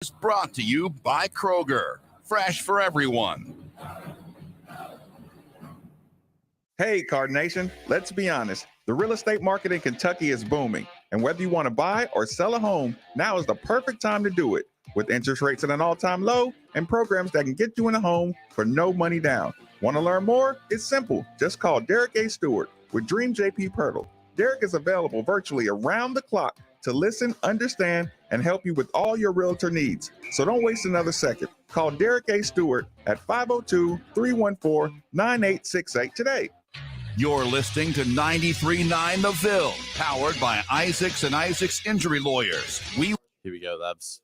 is brought to you by Kroger, fresh for everyone. Hey, Card Nation, let's be honest. The real estate market in Kentucky is booming. And whether you want to buy or sell a home, now is the perfect time to do it. With interest rates at an all-time low and programs that can get you in a home for no money down. Want to learn more? It's simple. Just call Derek A. Stewart with Dream JP Pirtle. Derek is available virtually around the clock to listen, understand, and help you with all your realtor needs. So don't waste another second. Call Derek A. Stewart at 502-314-9868 today. You're listening to 93.9 The Ville, powered by Isaacs and Isaacs Injury Lawyers. Here we go, Labs.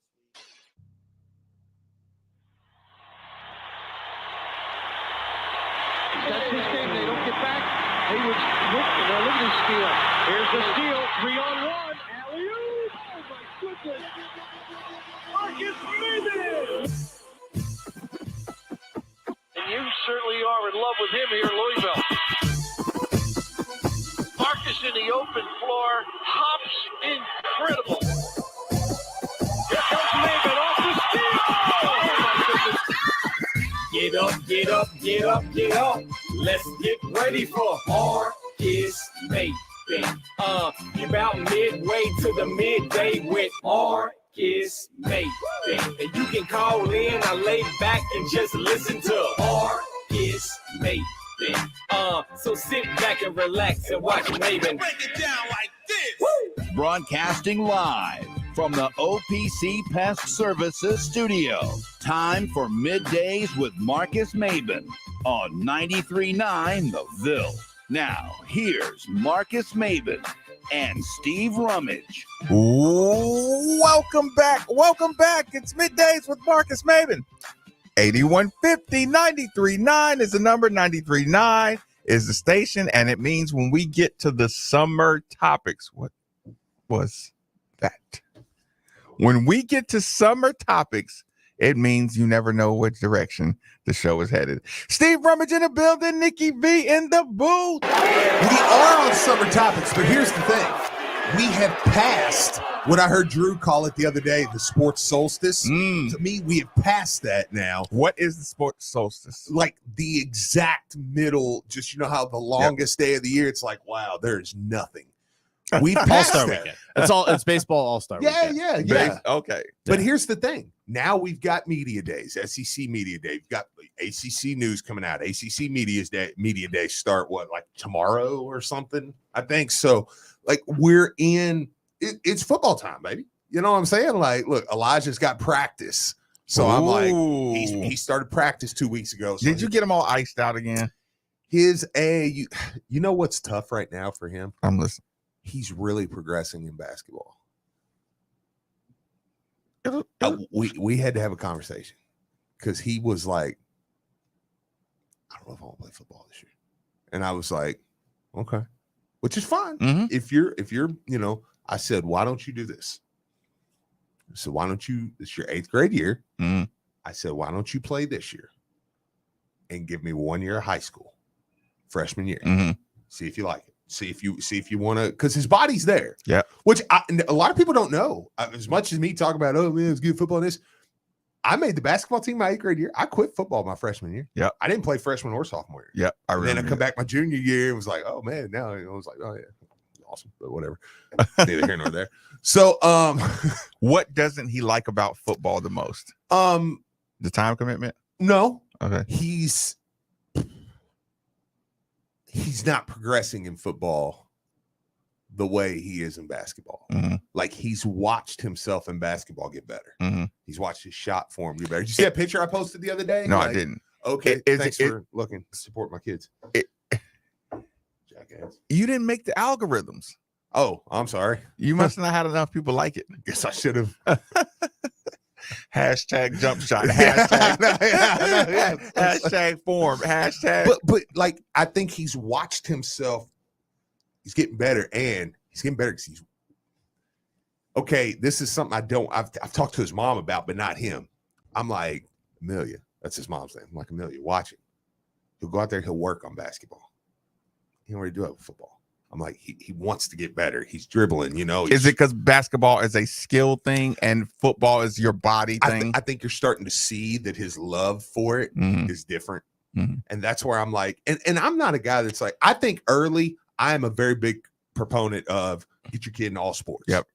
That's his game. They don't get back. Hayward's looking at his steal. Here's the steal. 3-on-1. Alley-oop. Oh, my goodness. Marcus Maven. And you certainly are in love with him here in Louisville. Marcus in the open floor. Hops incredible. Here comes Maven off the steal. Oh, my goodness. Get up, get up, get up, get up. Let's get ready for Marcus Maven. You're about midway to the midday with Marcus Maven. And you can call in, I lay back and just listen to Marcus Maven. So sit back and relax and watch Maven. Break it down like this. Woo! Broadcasting live from the OPC Pest Services studio. Time for Middays with Marcus Maven on 93.9 The Ville. Now, here's Marcus Maven and Steve Rummage. Welcome back. Welcome back. It's Middays with Marcus Maven. 8150 93.9 is the number. 93.9 is the station. And it means when we get to the summer topics, what was that? When we get to summer topics, it means you never know which direction the show is headed. Steve Rummage in the building, Nikki V in the booth. We are on summer topics, but here's the thing. We have passed what I heard Drew call it the other day, the sports solstice. To me, we have passed that now. What is the sports solstice? Like the exact middle, just you know how the longest day of the year, it's like, wow, there's nothing. We passed All-Star that. weekend. It's baseball All-Star weekend. Yeah. Okay. But here's the thing. Now we've got media days, SEC media day. We've got ACC news coming out. ACC media day start like tomorrow or something, I think. So like we're in it's football time, baby. You know what I'm saying? Like, look, Elijah's got practice. So I'm like, he started practice 2 weeks ago. So did you get him all iced out again? You know what's tough right now for him? I'm listening. He's really progressing in basketball. We had to have a conversation because he was like, I don't know if I want to play football this year. And I was like, okay, which is fine. Mm-hmm. If you're, I said, why don't you do this? So why don't you, it's your 8th grade year. Mm-hmm. I said, why don't you play this year and give me 1 year of high school, freshman year. Mm-hmm. See if you like it. See if you want to, because his body's there. Yeah. Which a lot of people don't know. As much as me talk about, oh man, it's good football. And this, I made the basketball team my 8th grade year. I quit football my freshman year. Yeah. I didn't play freshman or sophomore year. Yeah. I remember. Then I come back my junior year and was like, oh man, now I was like, oh yeah, awesome, but whatever. Neither here nor there. So, what doesn't he like about football the most? The time commitment. No. Okay. He's not progressing in football the way he is in basketball. Mm-hmm. Like he's watched himself in basketball get better. Mm-hmm. He's watched his shot form get better. Did you see that picture I posted the other day? No, I didn't. Okay. Thanks for looking to support my kids. Jackass. You didn't make the algorithms. Oh, I'm sorry. You must not have enough people like it. Guess I should have. Hashtag jump shot. Hashtag, hashtag form. Hashtag. But like I think he's watched himself. He's getting better, and he's getting better because he's okay. This is something I've talked to his mom about, but not him. I'm like, Amelia, that's his mom's name. I'm like, Amelia, watch it. He'll go out there, he'll work on basketball. He don't really do it with football. I'm like, he wants to get better. He's dribbling, you know. Is it because basketball is a skill thing and football is your body thing? I think you're starting to see that his love for it is different. And that's where I'm like, and I'm not a guy that's like, I think early, I am a very big proponent of get your kid in all sports. Yep.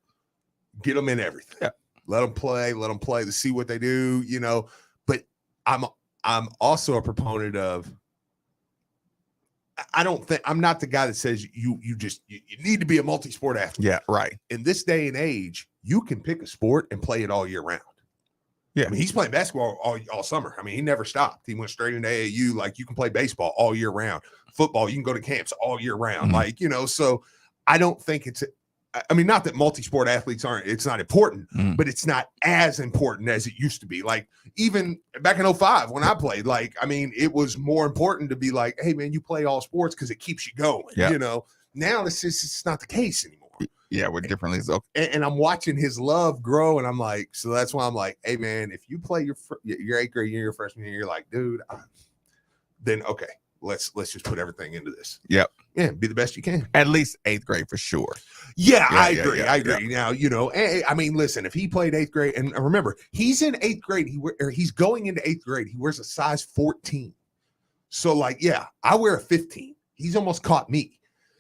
Get them in everything. Yep. Let them play to see what they do, you know. But I'm also a proponent of, I'm not the guy that says you need to be a multi-sport athlete. Yeah, right. In this day and age, you can pick a sport and play it all year round. Yeah. I mean, he's playing basketball all summer. I mean, he never stopped. He went straight into AAU. Like, you can play baseball all year round. Football, you can go to camps all year round. Like, you know, so I don't think not that multi-sport athletes it's not important, but it's not as important as it used to be. Like, even back in 05 when I played, like, I mean, it was more important to be like, hey man, you play all sports because it keeps you going, you know. Now it's not the case anymore. Yeah, we're differently. So. And I'm watching his love grow, and I'm like, so that's why I'm like, hey man, if you play your 8th grade year, your freshman year, you're like, dude, then okay, let's just put everything into this. Yep. Yeah, be the best you can. At least 8th grade for sure. Yeah, I agree. I agree. Now, you know, I mean, listen, if he played 8th grade, and remember, he's in 8th grade, he's going into 8th grade, he wears a size 14. So, like, yeah, I wear a 15. He's almost caught me.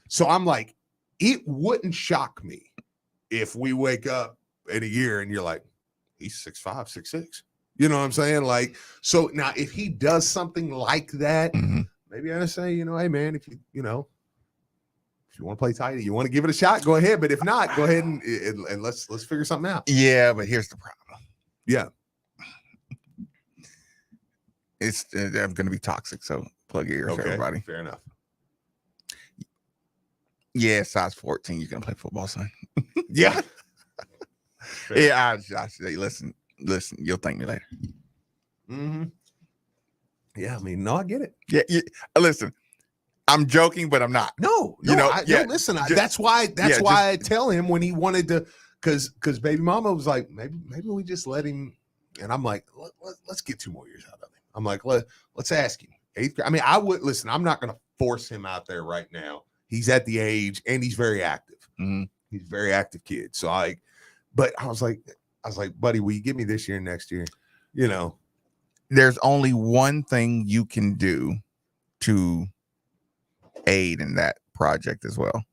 So I'm like, it wouldn't shock me if we wake up in a year and you're like, he's 6'5", 6'6". You know what I'm saying? Like, so now if he does something like that, maybe I say, you know, hey man, if you want to play tight, you want to give it a shot, go ahead. But if not, go ahead and let's figure something out. Yeah, but here's the problem. Yeah, I'm going to be toxic, so plug your ears, everybody. Fair enough. Yeah, size 14, you can play football, son. Yeah. Yeah, I say, listen, you'll thank me later. Yeah, I mean, no, I get it. Yeah, listen, I'm joking, but I'm not. No, you know, listen, that's why I tell him when he wanted to, because baby mama was like, maybe we just let him, and I'm like, let's get 2 more years out of him. I'm like, let's ask him. 8th grade. I mean, I would listen. I'm not going to force him out there right now. He's at the age, and he's very active. He's a very active kid. So I was like, buddy, will you give me this year and next year? You know, there's only one thing you can do to aid in that project as well,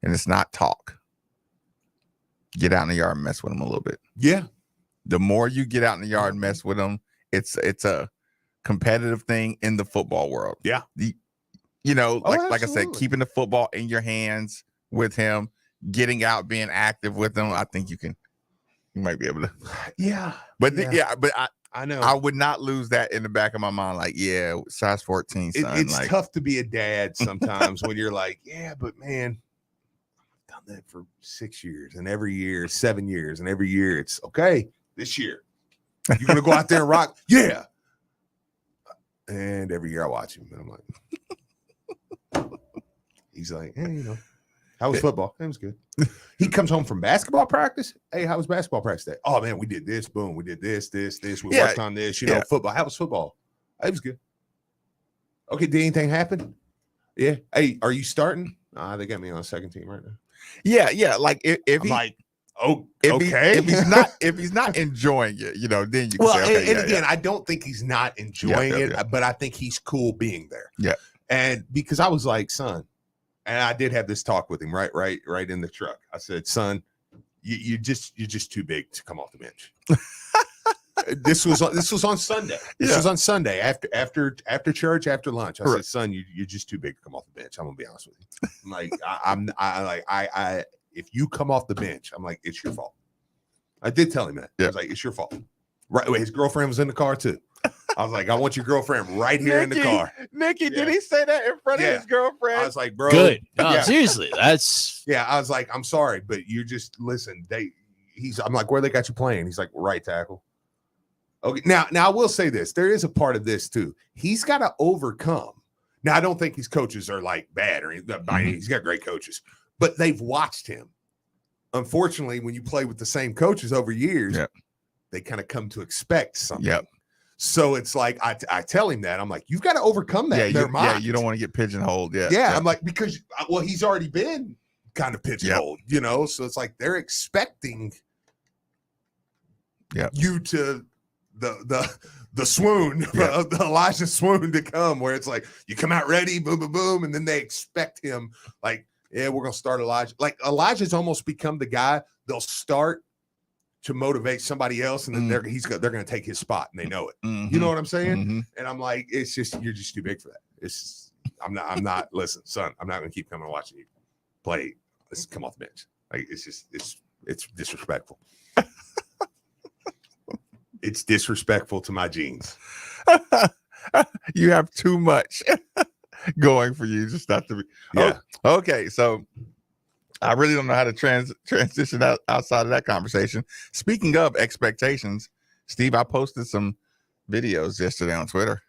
and it's not talk. Get out in the yard and mess with them a little bit. Yeah. The more you get out in the yard and mess with them, it's a competitive thing in the football world. Yeah. You know, like I said, keeping the football in your hands with him, getting out, being active with him. I think you might be able to. Yeah. But I know I would not lose that in the back of my mind. Like, yeah, size 14, son. It's like, tough to be a dad sometimes when you're like, yeah, but man, I've done that for 6 years, and every year, 7 years, and every year it's okay. This year, you're gonna go out there and rock. Yeah. And every year I watch him, and I'm like, he's like, hey, you know, how was football? It was good. He comes home from basketball practice. Hey, how was basketball practice day? Oh man, we did this. Boom, we did this. We worked on this. You know, football. How was football? It was good. Okay, did anything happen? Yeah. Hey, are you starting? They got me on the second team right now. Yeah. Like if I'm he, like, oh, okay. If he's not enjoying it, you know, then you can say, okay, and again, I don't think he's not enjoying it, but I think he's cool being there. Yeah. And because I was like, son, and I did have this talk with him right in the truck. I said, son, you're just too big to come off the bench. This was on Sunday. This was on Sunday after church, after lunch. I said, son, you're just too big to come off the bench. I'm gonna be honest with you. I'm like, I if you come off the bench, I'm like, it's your fault. I did tell him that. I was like, it's your fault. Right. His girlfriend was in the car too. I was like, I want your girlfriend right here in the car. Nikki, did he say that in front of his girlfriend? I was like, bro. Good. No, seriously, that's. Yeah, I was like, I'm sorry, but you just listen. I'm like, where they got you playing? He's like, right tackle. Okay. Now I will say this. There is a part of this too. He's got to overcome. Now, I don't think his coaches are like bad or anything. He's got great coaches, but they've watched him. Unfortunately, when you play with the same coaches over years, they kind of come to expect something. Yep. So it's like I tell him that I'm like, you've got to overcome that. You don't want to get pigeonholed. Yeah, I'm like, because he's already been kind of pigeonholed, so it's like they're expecting you to the swoon, the Elijah swoon to come, where it's like you come out ready, boom, boom, boom, and then they expect him like, yeah, we're gonna start Elijah. Like Elijah's almost become the guy they'll start to motivate somebody else, and then they're gonna take his spot, and they know it. You know what I'm saying? And I'm like, it's just you're just too big for that. It's I'm not. Listen, son, I'm not gonna keep coming and watching you play. Let's come off the bench. Like it's disrespectful. It's disrespectful to my genes. You have too much going for you just not to be. Yeah. Oh, okay, so I really don't know how to transition outside of that conversation. Speaking of expectations, Steve, I posted some videos yesterday on Twitter.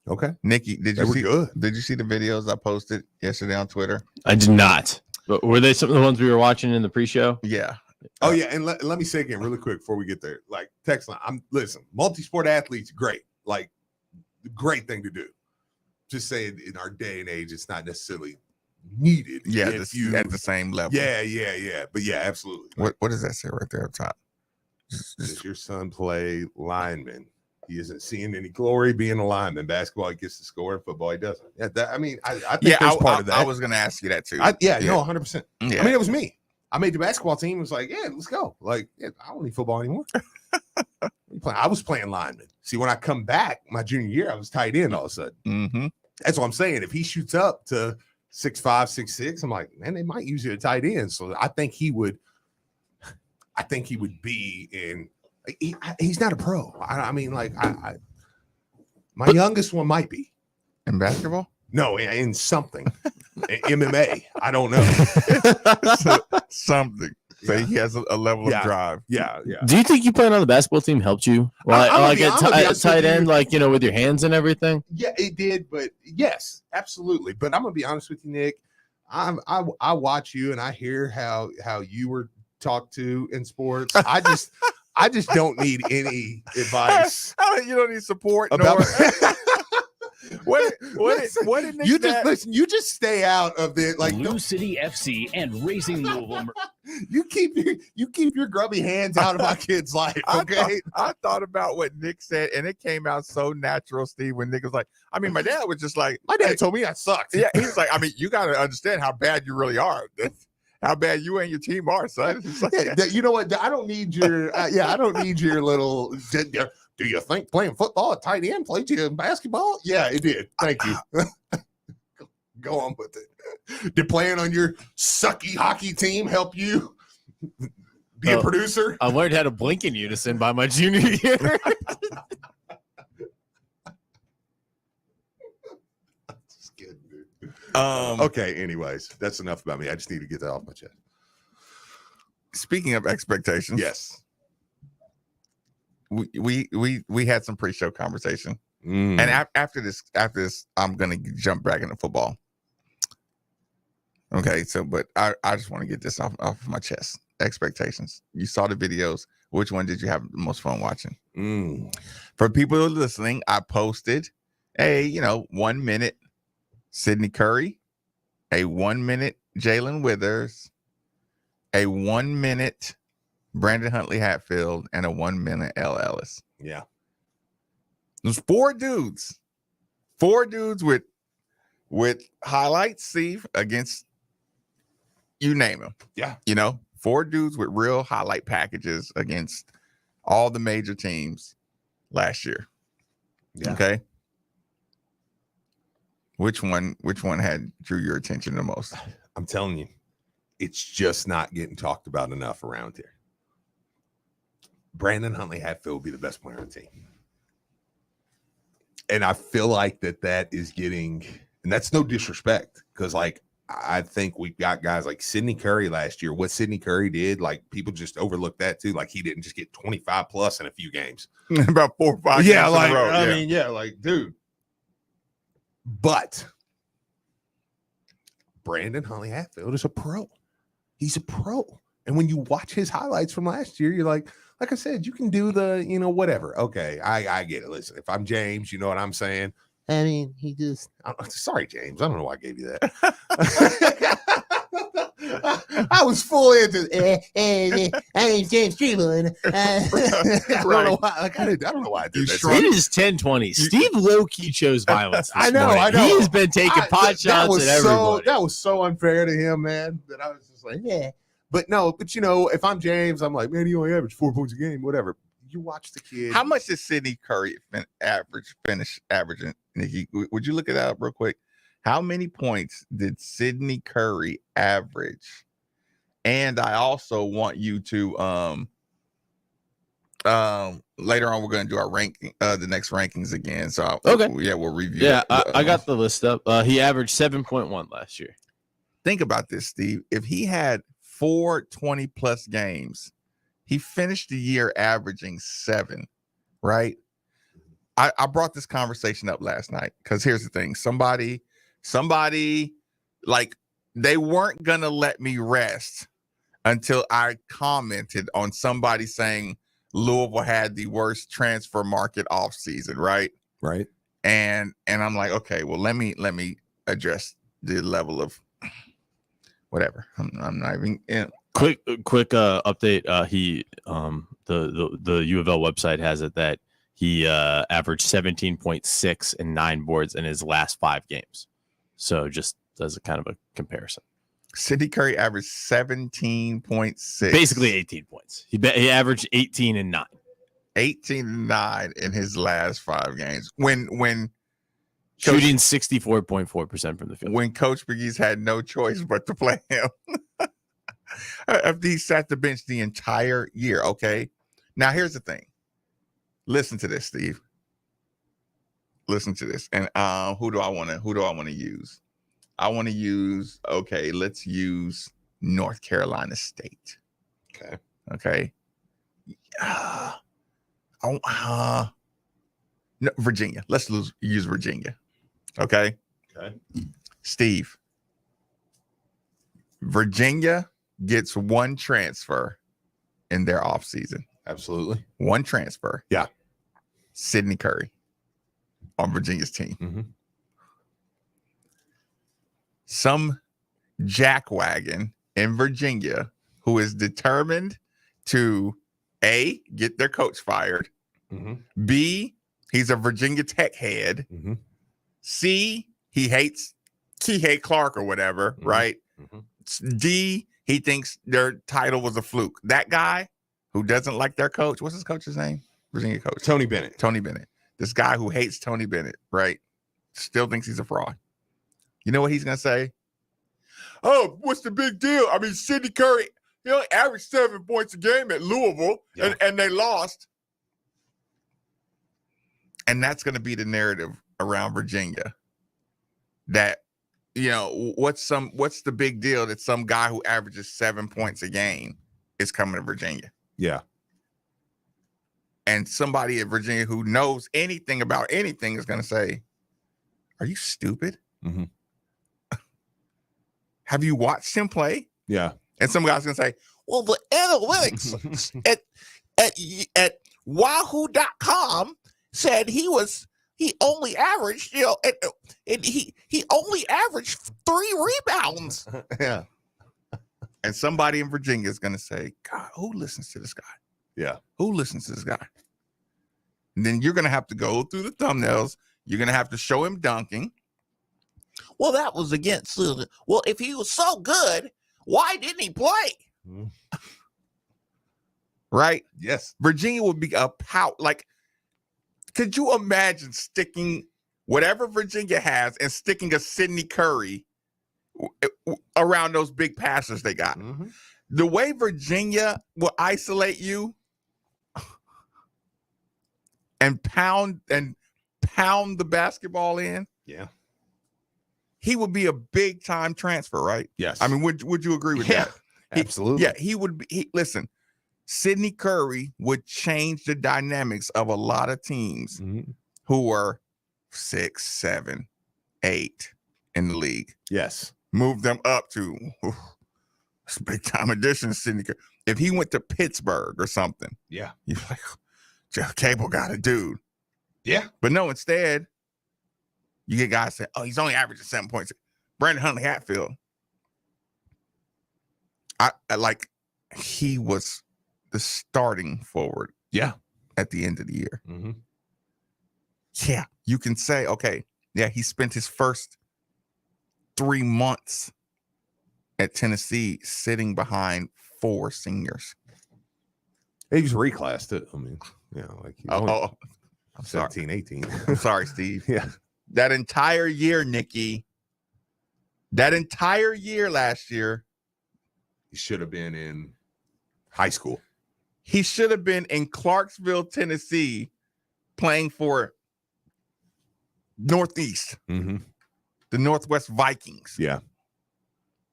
Okay, Nikki, did you see? Good. Did you see the videos I posted yesterday on Twitter? I did not. But were they some of the ones we were watching in the pre-show? Yeah. Oh yeah, and let me say again really quick before we get there. Like text line, listen, multi-sport athletes, great, like great thing to do. Just saying, in our day and age, it's not necessarily needed. Yeah, if you at the same level. Yeah. But yeah, absolutely. What does that say right there up top? Does your son play lineman? He isn't seeing any glory being a lineman. Basketball, he gets to score. Football, he doesn't. Yeah, I think there's part of that. I was going to ask you that too. No, 100%. Yeah. I mean, it was me. I made the basketball team. It was like, yeah, let's go. Like, yeah, I don't need football anymore. I was playing lineman. See, when I come back my junior year, I was tight end all of a sudden. That's what I'm saying. If he shoots up to 6'5", 6'6", I'm like, man, they might use you at tight end. So I think he would be in. He's not a pro. I mean, like, my youngest one might be in basketball. No, in something, MMA. I don't know. Something. So he has a level of drive. Yeah. Do you think you playing on the basketball team helped you? Like at tight end, like, with your hands and everything? Yeah, it did. But yes, absolutely. But I'm going to be honest with you, Nick. I watch you and I hear how you were talked to in sports. I just don't need any advice. You don't need support. About What did Nick you just stay out of the Blue City FC and Raising Louisville. You keep your grubby hands out of my kid's life, okay? I thought about what Nick said, and it came out so natural, Steve, when Nick was like, I mean, my dad was just like, my dad told me I sucked. Yeah, he was like, I mean, you got to understand how bad you really are. How bad you and your team are, son. Like, you know what? I don't need your I don't need your little. Do you think playing football at tight end played you in basketball? Yeah, it did. Thank you. Go on with it. Did playing on your sucky hockey team help you be a producer? I learned how to blink in unison by my junior year. Just kidding, dude. Okay, anyways, that's enough about me. I just need to get that off my chest. Speaking of expectations. Yes. We had some pre-show conversation, and after this, I'm gonna jump back into football. Okay, so but I just want to get this off my chest. Expectations. You saw the videos. Which one did you have the most fun watching? For people who are listening, I posted a 1 minute Sydney Curry, a 1 minute Jalen Withers, a 1 minute Brandon Huntley Hatfield, and a 1 minute L. Ellis. Yeah. There's four dudes with highlights, Steve, against you name them. Yeah. 4 dudes with real highlight packages against all the major teams last year. Yeah. Okay. Which one had drew your attention the most? I'm telling you, it's just not getting talked about enough around here. Brandon Huntley Hatfield will be the best player on the team. And I feel like that is getting, and that's no disrespect, because I think we've got guys like Sydney Curry last year. What Sydney Curry did, people just overlooked that too. He didn't just get 25 plus in a few games. About 4 or 5 games in a row. I mean, dude. But Brandon Huntley Hatfield is a pro. He's a pro. And when you watch his highlights from last year, you're like, like I said, you can do the, whatever. Okay, I get it. Listen, if I'm James, you know what I'm saying? I mean, sorry, James. I don't know why I gave you that. I was full into I mean James Trevelyan. I don't know why. I don't know why I did that. It is 10:20. Steve low-key chose violence. I know. He has been taking pot shots at everybody. That was so unfair to him, man. That I was just like, yeah. But if I'm James, I'm like, man, he only averaged 4 points a game, whatever. You watch the kid. How much did Sidney Curry finish averaging, Nikki? Would you look it up real quick? How many points did Sidney Curry average? And I also want you to later on we're going to do our ranking, the next rankings again. So we'll review. Yeah, I got the list up. He averaged 7.1 last year. Think about this, Steve. If he had 4 20+ games, he finished the year averaging 7, right? I brought this conversation up last night because here's the thing. Somebody, like, they weren't going to let me rest until I commented on somebody saying Louisville had the worst transfer market offseason, right? Right. And I'm like, okay, well, let me address the level of whatever. I'm not even quick update. He the U of L website has it that he averaged 17.6 and 9 boards in his last 5 games. So just as a kind of a comparison, Sidney Curry averaged 17.6, basically 18 points. He averaged 18 and 9. 18 and 9 in his last 5 games. When shooting 64.4% from the field. When Coach McGee's had no choice but to play him. He sat the bench the entire year. Okay. Now here's the thing. Listen to this, Steve. Listen to this. And who do I want to use? I want to use, let's use North Carolina State. Okay. No, Virginia. Let's use Virginia. Okay. Steve. Virginia gets 1 transfer in their offseason. Absolutely. 1 transfer. Yeah. Sidney Curry on Virginia's team. Mm-hmm. Some jackwagon in Virginia who is determined to A, get their coach fired. Mm-hmm. B, he's a Virginia Tech head. Mm-hmm. C, he hates Kihei Clark or whatever, Mm-hmm. right? Mm-hmm. D, he thinks their title was a fluke. That guy who doesn't like their coach, what's his coach's name? Virginia coach. Tony Bennett. This guy who hates Tony Bennett, right? Still thinks he's a fraud. You know what he's going to say? Oh, what's the big deal? I mean, Sidney Curry, he only averaged 7 points a game at Louisville, and they lost. And that's going to be the narrative around Virginia. That, what's the big deal that some guy who averages 7 points a game is coming to Virginia? Yeah. And somebody at Virginia who knows anything about anything is going to say, are you stupid? Mm-hmm. Have you watched him play? Yeah. And some guy's going to say, well, the analytics at wahoo.com said he only averaged, he only averaged 3 rebounds. Yeah. And somebody in Virginia is going to say, God, who listens to this guy? Yeah. Who listens to this guy? And then you're going to have to go through the thumbnails. You're going to have to show him dunking. Well, that was against. Well, if he was so good, why didn't he play? Mm-hmm. Right? Yes. Virginia would be a pout. Like, could you imagine sticking whatever Virginia has and sticking a Sidney Curry around those big passers they got? Mm-hmm. The way Virginia will isolate you and pound the basketball in. Yeah. He would be a big time transfer, right? Yes. I mean, would you agree with that? Absolutely. Yeah, he would be. Listen, Sidney Curry would change the dynamics of a lot of teams Mm-hmm. who were 6, 7, 8 in the league. Yes. Move them up to big time addition, Sidney Curry. if he went to Pittsburgh or something, Yeah. you're like, Jeff Cable got a dude. Yeah. But no, instead, you get guys say, oh, he's only averaging 7 points. Brandon Huntley Hatfield. I like he was the starting forward. Yeah. At the end of the year. Mm-hmm. Yeah. You can say, okay, yeah, he spent his first 3 months at Tennessee sitting behind 4 seniors. He was reclassed too. I mean, like he was only I'm sorry. 17, 18. I'm sorry, Steve. Yeah. That entire year, Nikki, that entire year last year, He should have been in high school. he should have been in Clarksville, Tennessee, playing for Northeast, Mm-hmm. the Northwest Vikings, Yeah.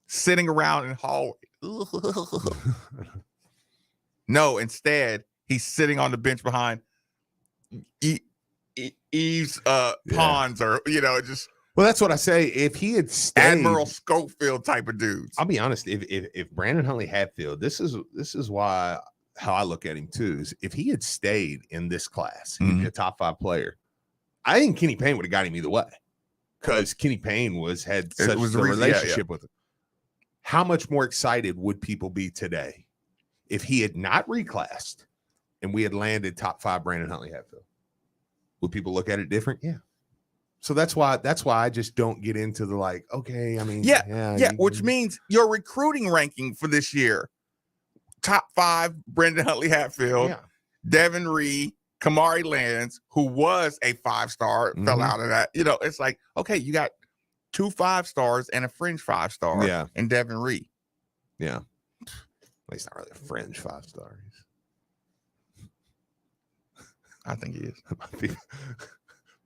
sitting around in hallway. No, instead, he's sitting on the bench behind Eve's Pons, or just Well, that's what I say. If he had stayed, Admiral Schofield type of dudes. I'll be honest. If Brandon Huntley Hatfield, this is why how I look at him too. Is if he had stayed in this class, he'd be a top 5 player. I think Kenny Payne would have got him either way, because Kenny Payne had such was a the reason- yeah, relationship with him. How much more excited would people be today if he had not reclassed and we had landed top 5 Brandon Huntley Hatfield? Would people look at it different? Yeah. So that's why I just don't get into the like, okay, I mean, which means your recruiting ranking for this year, top 5, Brandon Huntley Hatfield, yeah. Devin Reed, Kamari Lands, who was a 5-star, fell Mhm. out of that. It's like, okay, you got 2 5-stars and a fringe 5-star, Yeah. and Devin Reed. Yeah. Well, he's not really a fringe 5-star. I think he is.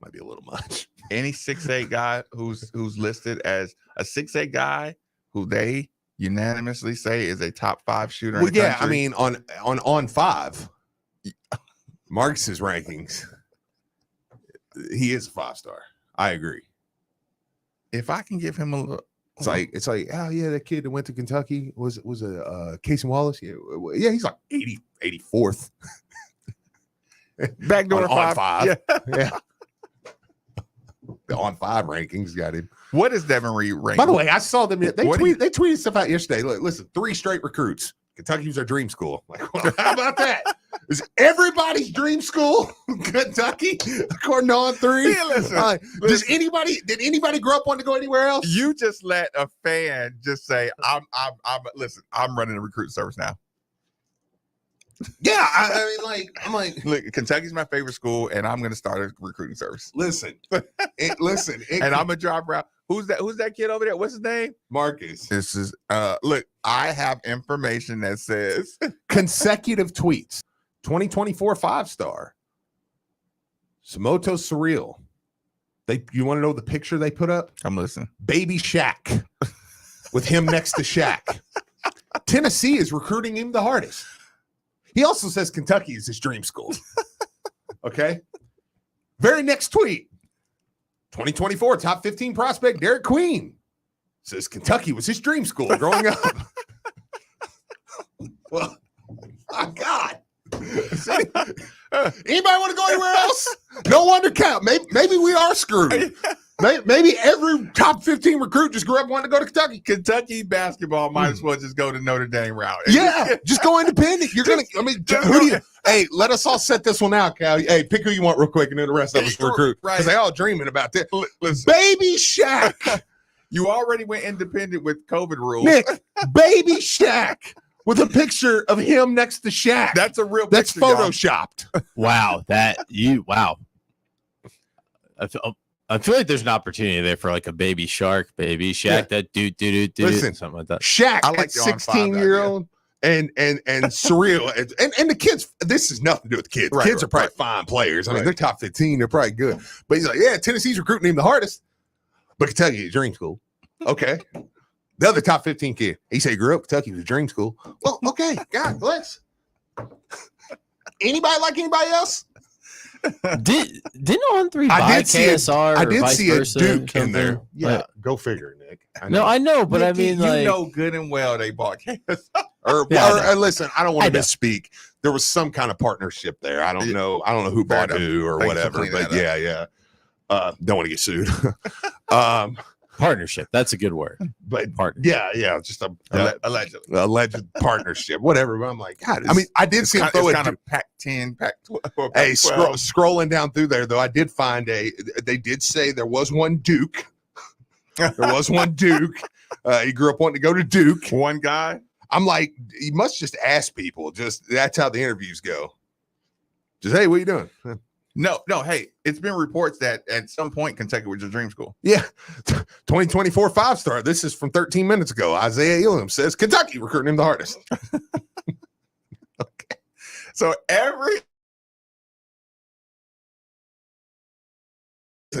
Might be a little much. Any 6'8" guy who's listed as a 6'8" guy who they unanimously say is a top 5 shooter. Well, in the yeah, I country, mean, on 5, Marcus's rankings, he is a 5-star. I agree. if I can give him a little, It's like, oh yeah, that kid that went to Kentucky was a Casey Wallace. Yeah, he's like 84th. backdoor on 5. 5. Yeah. Yeah. The on 5 rankings got him. What is Devin Reed ranked? By the way, I saw them. They What do you- tweeted stuff out yesterday. Look, listen, 3 straight recruits. Kentucky was our dream school. Like, well, how about that? Is everybody's dream school Kentucky? According to On 3. Yeah, listen, Did anybody grow up wanting to go anywhere else? you just let a fan just say, I'm running a recruit service now. Yeah, I'm like, Look, Kentucky's my favorite school, and I'm going to start a recruiting service. listen, And I'm gonna drop around. Who's that kid over there? What's his name? Marcus. This is look, I have information that says Consecutive tweets. 2024 5-star. Samoto Surreal. You want to know the picture they put up? I'm listening. Baby Shaq with him next to Shaq. Tennessee is recruiting him the hardest. He also says Kentucky is his dream school. Okay. Very next tweet. 2024 top 15 prospect Derek Queen says Kentucky was his dream school growing up. Well, my God. Anybody want to go anywhere else? No wonder count. Maybe we are screwed. Maybe every top 15 recruit just grew up wanting to go to Kentucky. Kentucky basketball might as well just go to Notre Dame route. Yeah, just go independent. Hey, let us all set this one out, Cal. Hey, pick who you want real quick, and then the rest of us recruit. Right. Because they all dreaming about that. Listen, Baby Shaq. you already went independent with COVID rules. Nick, Baby Shaq with a picture of him next to Shaq. That's a real That's picture, y'all. photoshopped. Wow, wow. I feel like there's an opportunity there for like a baby shark, baby Shaq, Yeah. that do Listen, something like that. Shaq I like at the on 16-year-old and surreal. And the kids, this has nothing to do with the kids. Right, Kids right, are probably right. fine players. I mean, Right. they're top 15. They're probably good. But he's like, yeah, Tennessee's recruiting him the hardest. But Kentucky is dream school. Okay. The other top 15 kid, he said he grew up Kentucky was a dream school. Well, okay. God bless. Anybody like anybody else? Didn't On3 I buy did see KSR? I or did vice see a versa or Duke in there. something? Yeah, Like, go figure, Nick. no, I know, but I Nikki, mean, like, you know good and well they bought KSR. Yeah, Listen, I don't want I to know. misspeak. There was some kind of partnership there. I don't know. I don't know who Fair bought enough. who or Thanks for whatever. cleaning But that yeah. Don't want to get sued. partnership. That's a good word. But Partnership. yeah, just a Allegedly. alleged partnership, whatever. But I'm like, God, I mean, I did see him throw it's it. kind of Pac-10, Pac-12. Hey, Pac-12. scrolling down through there though, I did find they did say there was one Duke. There was one Duke. He grew up wanting to go to Duke. One guy. I'm like, you must just ask people. Just that's how the interviews go. Just, hey, what are you doing? No. Hey, it's been reports that at some point Kentucky was your dream school. Yeah, 2024 5-star. This is from 13 minutes ago. Isaiah Elam says Kentucky recruiting him the hardest. Okay. So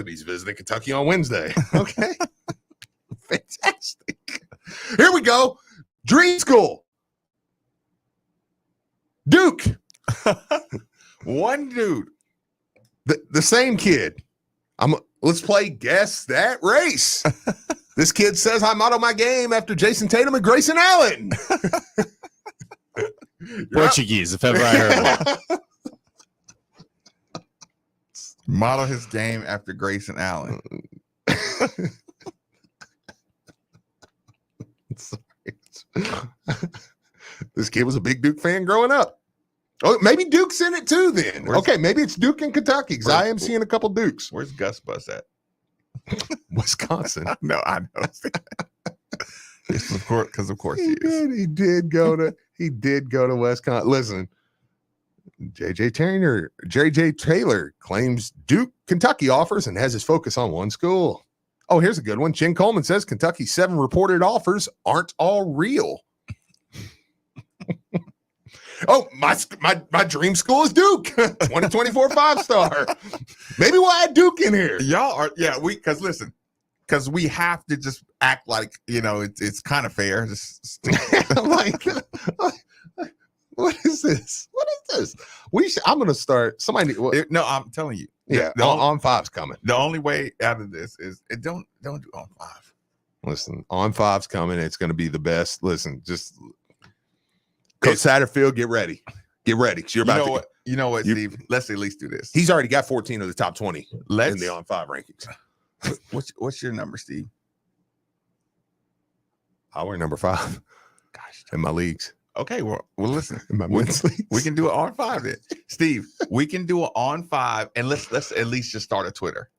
He's visiting Kentucky on Wednesday. Okay. Fantastic. Here we go. Dream school. Duke. one dude. The same kid. Let's play guess that race. This kid says I model my game after Jason Tatum and Grayson Allen. Portuguese, if ever I heard one. Model his game after Grayson Allen. This kid was a big Duke fan growing up. Oh, maybe Duke's in it too then. Where's- Okay, maybe it's Duke in Kentucky because I am seeing a couple Dukes. Where's Gus Bus at? Wisconsin. No, I know. It's of course, because of course he is. He did go to Wisconsin. Listen, JJ Taylor claims Duke Kentucky offers and has his focus on one school. Oh, here's a good one. Jen Coleman says Kentucky's 7 reported offers aren't all real. Oh, my dream school is Duke. 2024 5-star. Maybe we'll add Duke in here. Y'all are, because we have to just act like, it's kind of fair. Just I'm like, what is this? What is this? I'm gonna start. Somebody. no, I'm telling you. Yeah, The only- on 5's coming. The only way out of this is don't do on 5. Listen, on 5's coming. It's going to be the best. Listen, just Coach Satterfield, get ready. Get ready. 'Cause you're about to. You know what, Steve? Let's at least do this. He's already got 14 of the top 20 Let's. in the on 5 rankings. What's your number, Steve? I wear number 5. Gosh. In my leagues. Okay. Well, listen. In my men's leagues. We can do it on 5 then. Steve, we can do it on 5, and let's at least just start a Twitter.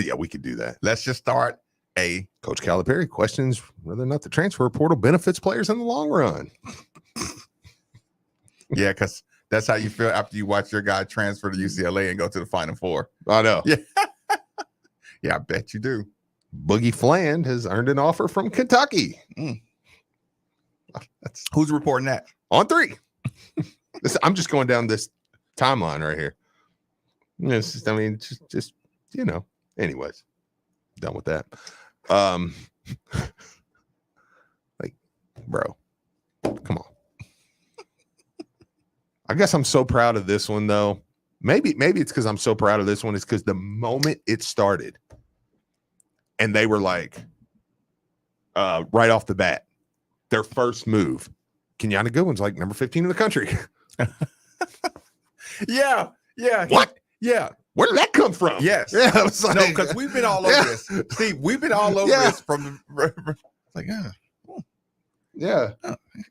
Yeah, we could do that. Let's just start a Coach Calipari questions whether or not the transfer portal benefits players in the long run. yeah, because that's how you feel after you watch your guy transfer to UCLA and go to the Final Four. I know. Yeah. Yeah, I bet you do. Boogie Fland has earned an offer from Kentucky. That's Who's reporting that? on 3. I'm just going down this timeline right here. It's just, I mean, just anyways, done with that. Like, bro, come on. I guess I'm so proud of this one though. Maybe it's because I'm so proud of this one. It's because the moment it started, and they were like, right off the bat, their first move, Kenyatta Goodwin's like number 15 in the country. Yeah. What? Yeah. Where did that come from? Yes. Yeah. I was like, No, because we've been all over Yeah. this. Steve, we've been all over Yeah. this from the like, yeah.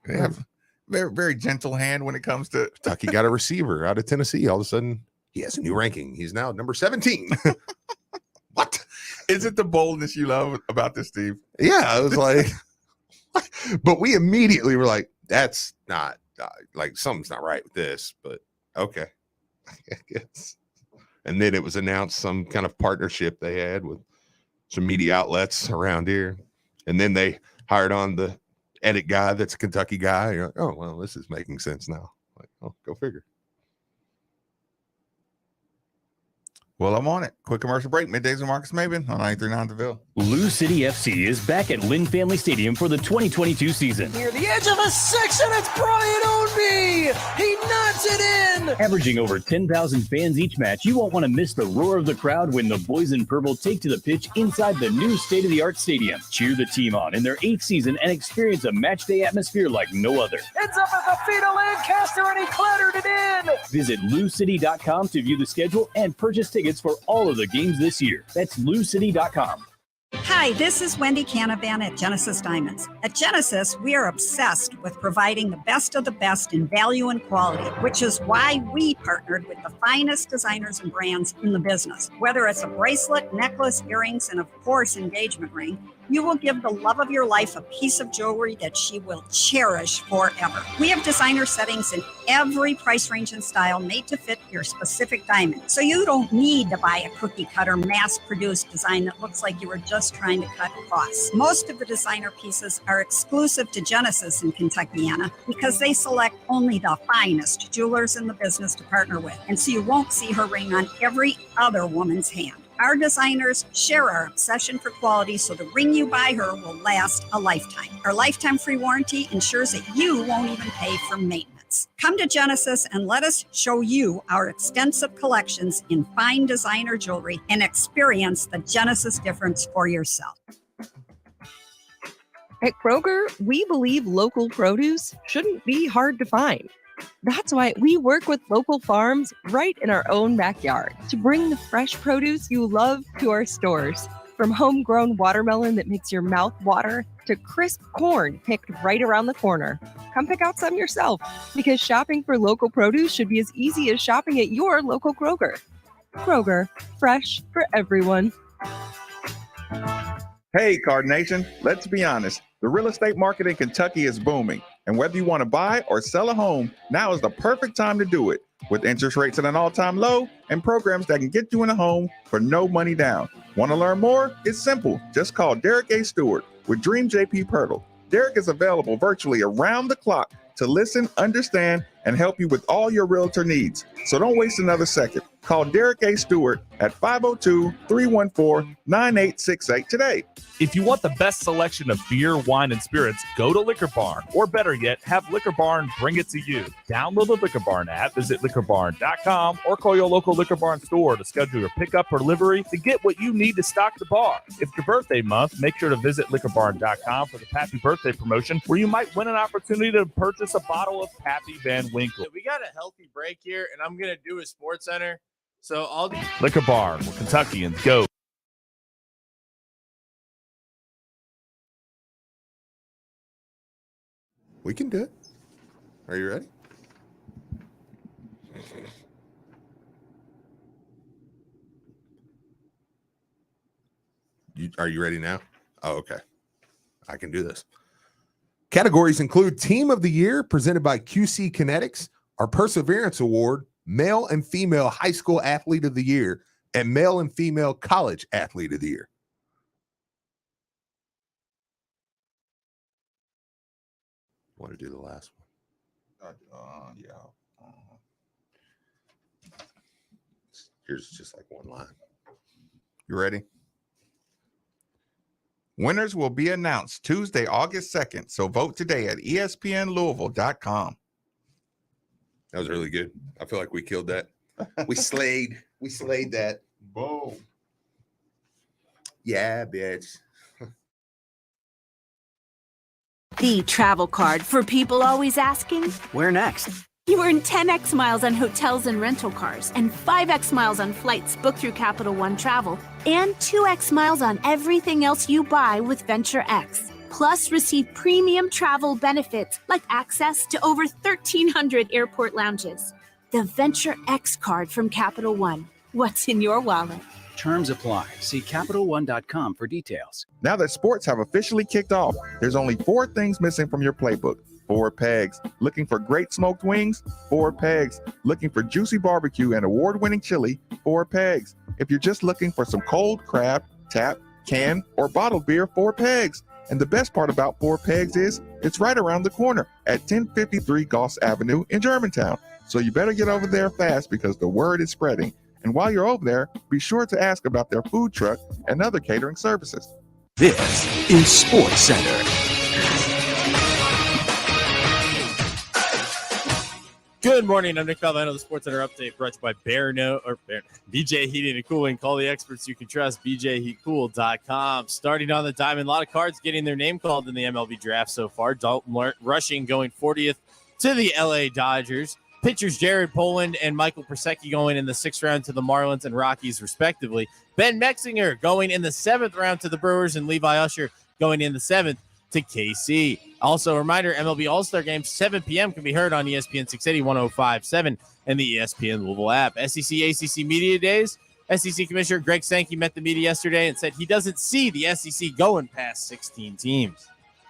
they have very, very gentle hand when it comes to Kentucky got a receiver out of Tennessee. All of a sudden, he has a new ranking. He's now number 17. What? Is it the boldness you love about this, Steve? Yeah, I was like, but we immediately were like, that's not like something's not right with this, but okay. I guess. And then it was announced some kind of partnership they had with some media outlets around here. And then they hired on the edit guy that's a Kentucky guy. You're like, oh, well, this is making sense now. Like, oh, go figure. Well, I'm on it. Quick commercial break. Middays with Marcus Maben on 93.9 The Ville. Lou City FC is back at Lynn Family Stadium for the 2022 season. Near the edge of a section, it's Brian Ownby. He knocks it in. Averaging over 10,000 fans each match, you won't want to miss the roar of the crowd when the boys in purple take to the pitch inside the new state-of-the-art stadium. Cheer the team on in their 8th season and experience a matchday atmosphere like no other. Ends up at the feet of Lancaster, and he clattered it in. Visit LouCity.com to view the schedule and purchase tickets for all of the games this year. That's LouCity.com. Hi, this is Wendy Canavan at Genesis Diamonds. At Genesis, we are obsessed with providing the best of the best in value and quality, which is why we partnered with the finest designers and brands in the business. Whether it's a bracelet, necklace, earrings, and of course, engagement ring, you will give the love of your life a piece of jewelry that she will cherish forever. We have designer settings in every price range and style made to fit your specific diamond. So you don't need to buy a cookie cutter mass-produced design that looks like you were just trying to cut across. Most of the designer pieces are exclusive to Genesis in Kentuckiana because they select only the finest jewelers in the business to partner with. And so you won't see her ring on every other woman's hand. Our designers share our obsession for quality, so the ring you buy her will last a lifetime. Our lifetime free warranty ensures that you won't even pay for maintenance. Come to Genesis and let us show you our extensive collections in fine designer jewelry and experience the Genesis difference for yourself. At Kroger, we believe local produce shouldn't be hard to find. That's why we work with local farms right in our own backyard to bring the fresh produce you love to our stores. From homegrown watermelon that makes your mouth water to crisp corn picked right around the corner. Come pick out some yourself, because shopping for local produce should be as easy as shopping at your local Kroger. Kroger, fresh for everyone. Hey, Card Nation, let's be honest. The real estate market in Kentucky is booming. And whether you want to buy or sell a home, now is the perfect time to do it. With interest rates at an all-time low and programs that can get you in a home for no money down. Want to learn more? It's simple. Just call Derek A. Stewart with Dream JP Pirtle. Derek is available virtually around the clock to listen, understand, and help you with all your realtor needs. So don't waste another second. Call Derek A. Stewart at 502-314-9868 today. If you want the best selection of beer, wine, and spirits, go to Liquor Barn. Or better yet, have Liquor Barn bring it to you. Download the Liquor Barn app, visit liquorbarn.com, or call your local Liquor Barn store to schedule your pickup or delivery to get what you need to stock the bar. If it's your birthday month, make sure to visit liquorbarn.com for the Pappy Birthday promotion, where you might win an opportunity to purchase a bottle of Pappy Van Winkle. We got a healthy break here, and I'm going to do a Sports Center. So all the Liquor Barn, where Kentuckians go. We can do it. Are you ready? Are you ready now? Oh, okay. I can do this. Categories include Team of the Year, presented by QC Kinetics, our Perseverance Award, Male and Female High School Athlete of the Year, and Male and Female College Athlete of the Year. Want to do the last one? Yeah. Here's just like one line. You ready? Winners will be announced Tuesday, August 2nd, so vote today at espnlouisville.com. That was really good. I feel like we killed that. We slayed that. Boom. Yeah, bitch. The travel card for people always asking, Where next? You earn 10x miles on hotels and rental cars, and 5x miles on flights booked through Capital One Travel, and 2x miles on everything else you buy with Venture X. Plus, receive premium travel benefits like access to over 1,300 airport lounges. The Venture X card from Capital One. What's in your wallet? Terms apply. See CapitalOne.com for details. Now that sports have officially kicked off, there's only 4 things missing from your playbook. 4 pegs. Looking for great smoked wings? 4 pegs. Looking for juicy barbecue and award-winning chili? 4 pegs. If you're just looking for some cold crab, tap, can, or bottled beer? 4 pegs. And the best part about 4 pegs is it's right around the corner at 1053 Goss Avenue in Germantown. So you better get over there fast because the word is spreading. And while you're over there, be sure to ask about their food truck and other catering services. This is Sports Center. Good morning. I'm Nick Calvino, the Sports Center update brought to you by BJ Heating and Cooling. Call the experts you can trust, bjheatcool.com. Starting on the diamond, a lot of cards getting their name called in the MLB draft so far. Dalton Rushing going 40th to the LA Dodgers. Pitchers Jared Poland and Michael Persecki going in the 6th round to the Marlins and Rockies, respectively. Ben Mexinger going in the 7th round to the Brewers, and Levi Usher going in the 7th to KC. Also, a reminder, MLB All-Star Game, 7 p.m. can be heard on ESPN 680, 105.7, and the ESPN Louisville app. SEC, ACC Media Days. SEC Commissioner Greg Sankey met the media yesterday and said he doesn't see the SEC going past 16 teams.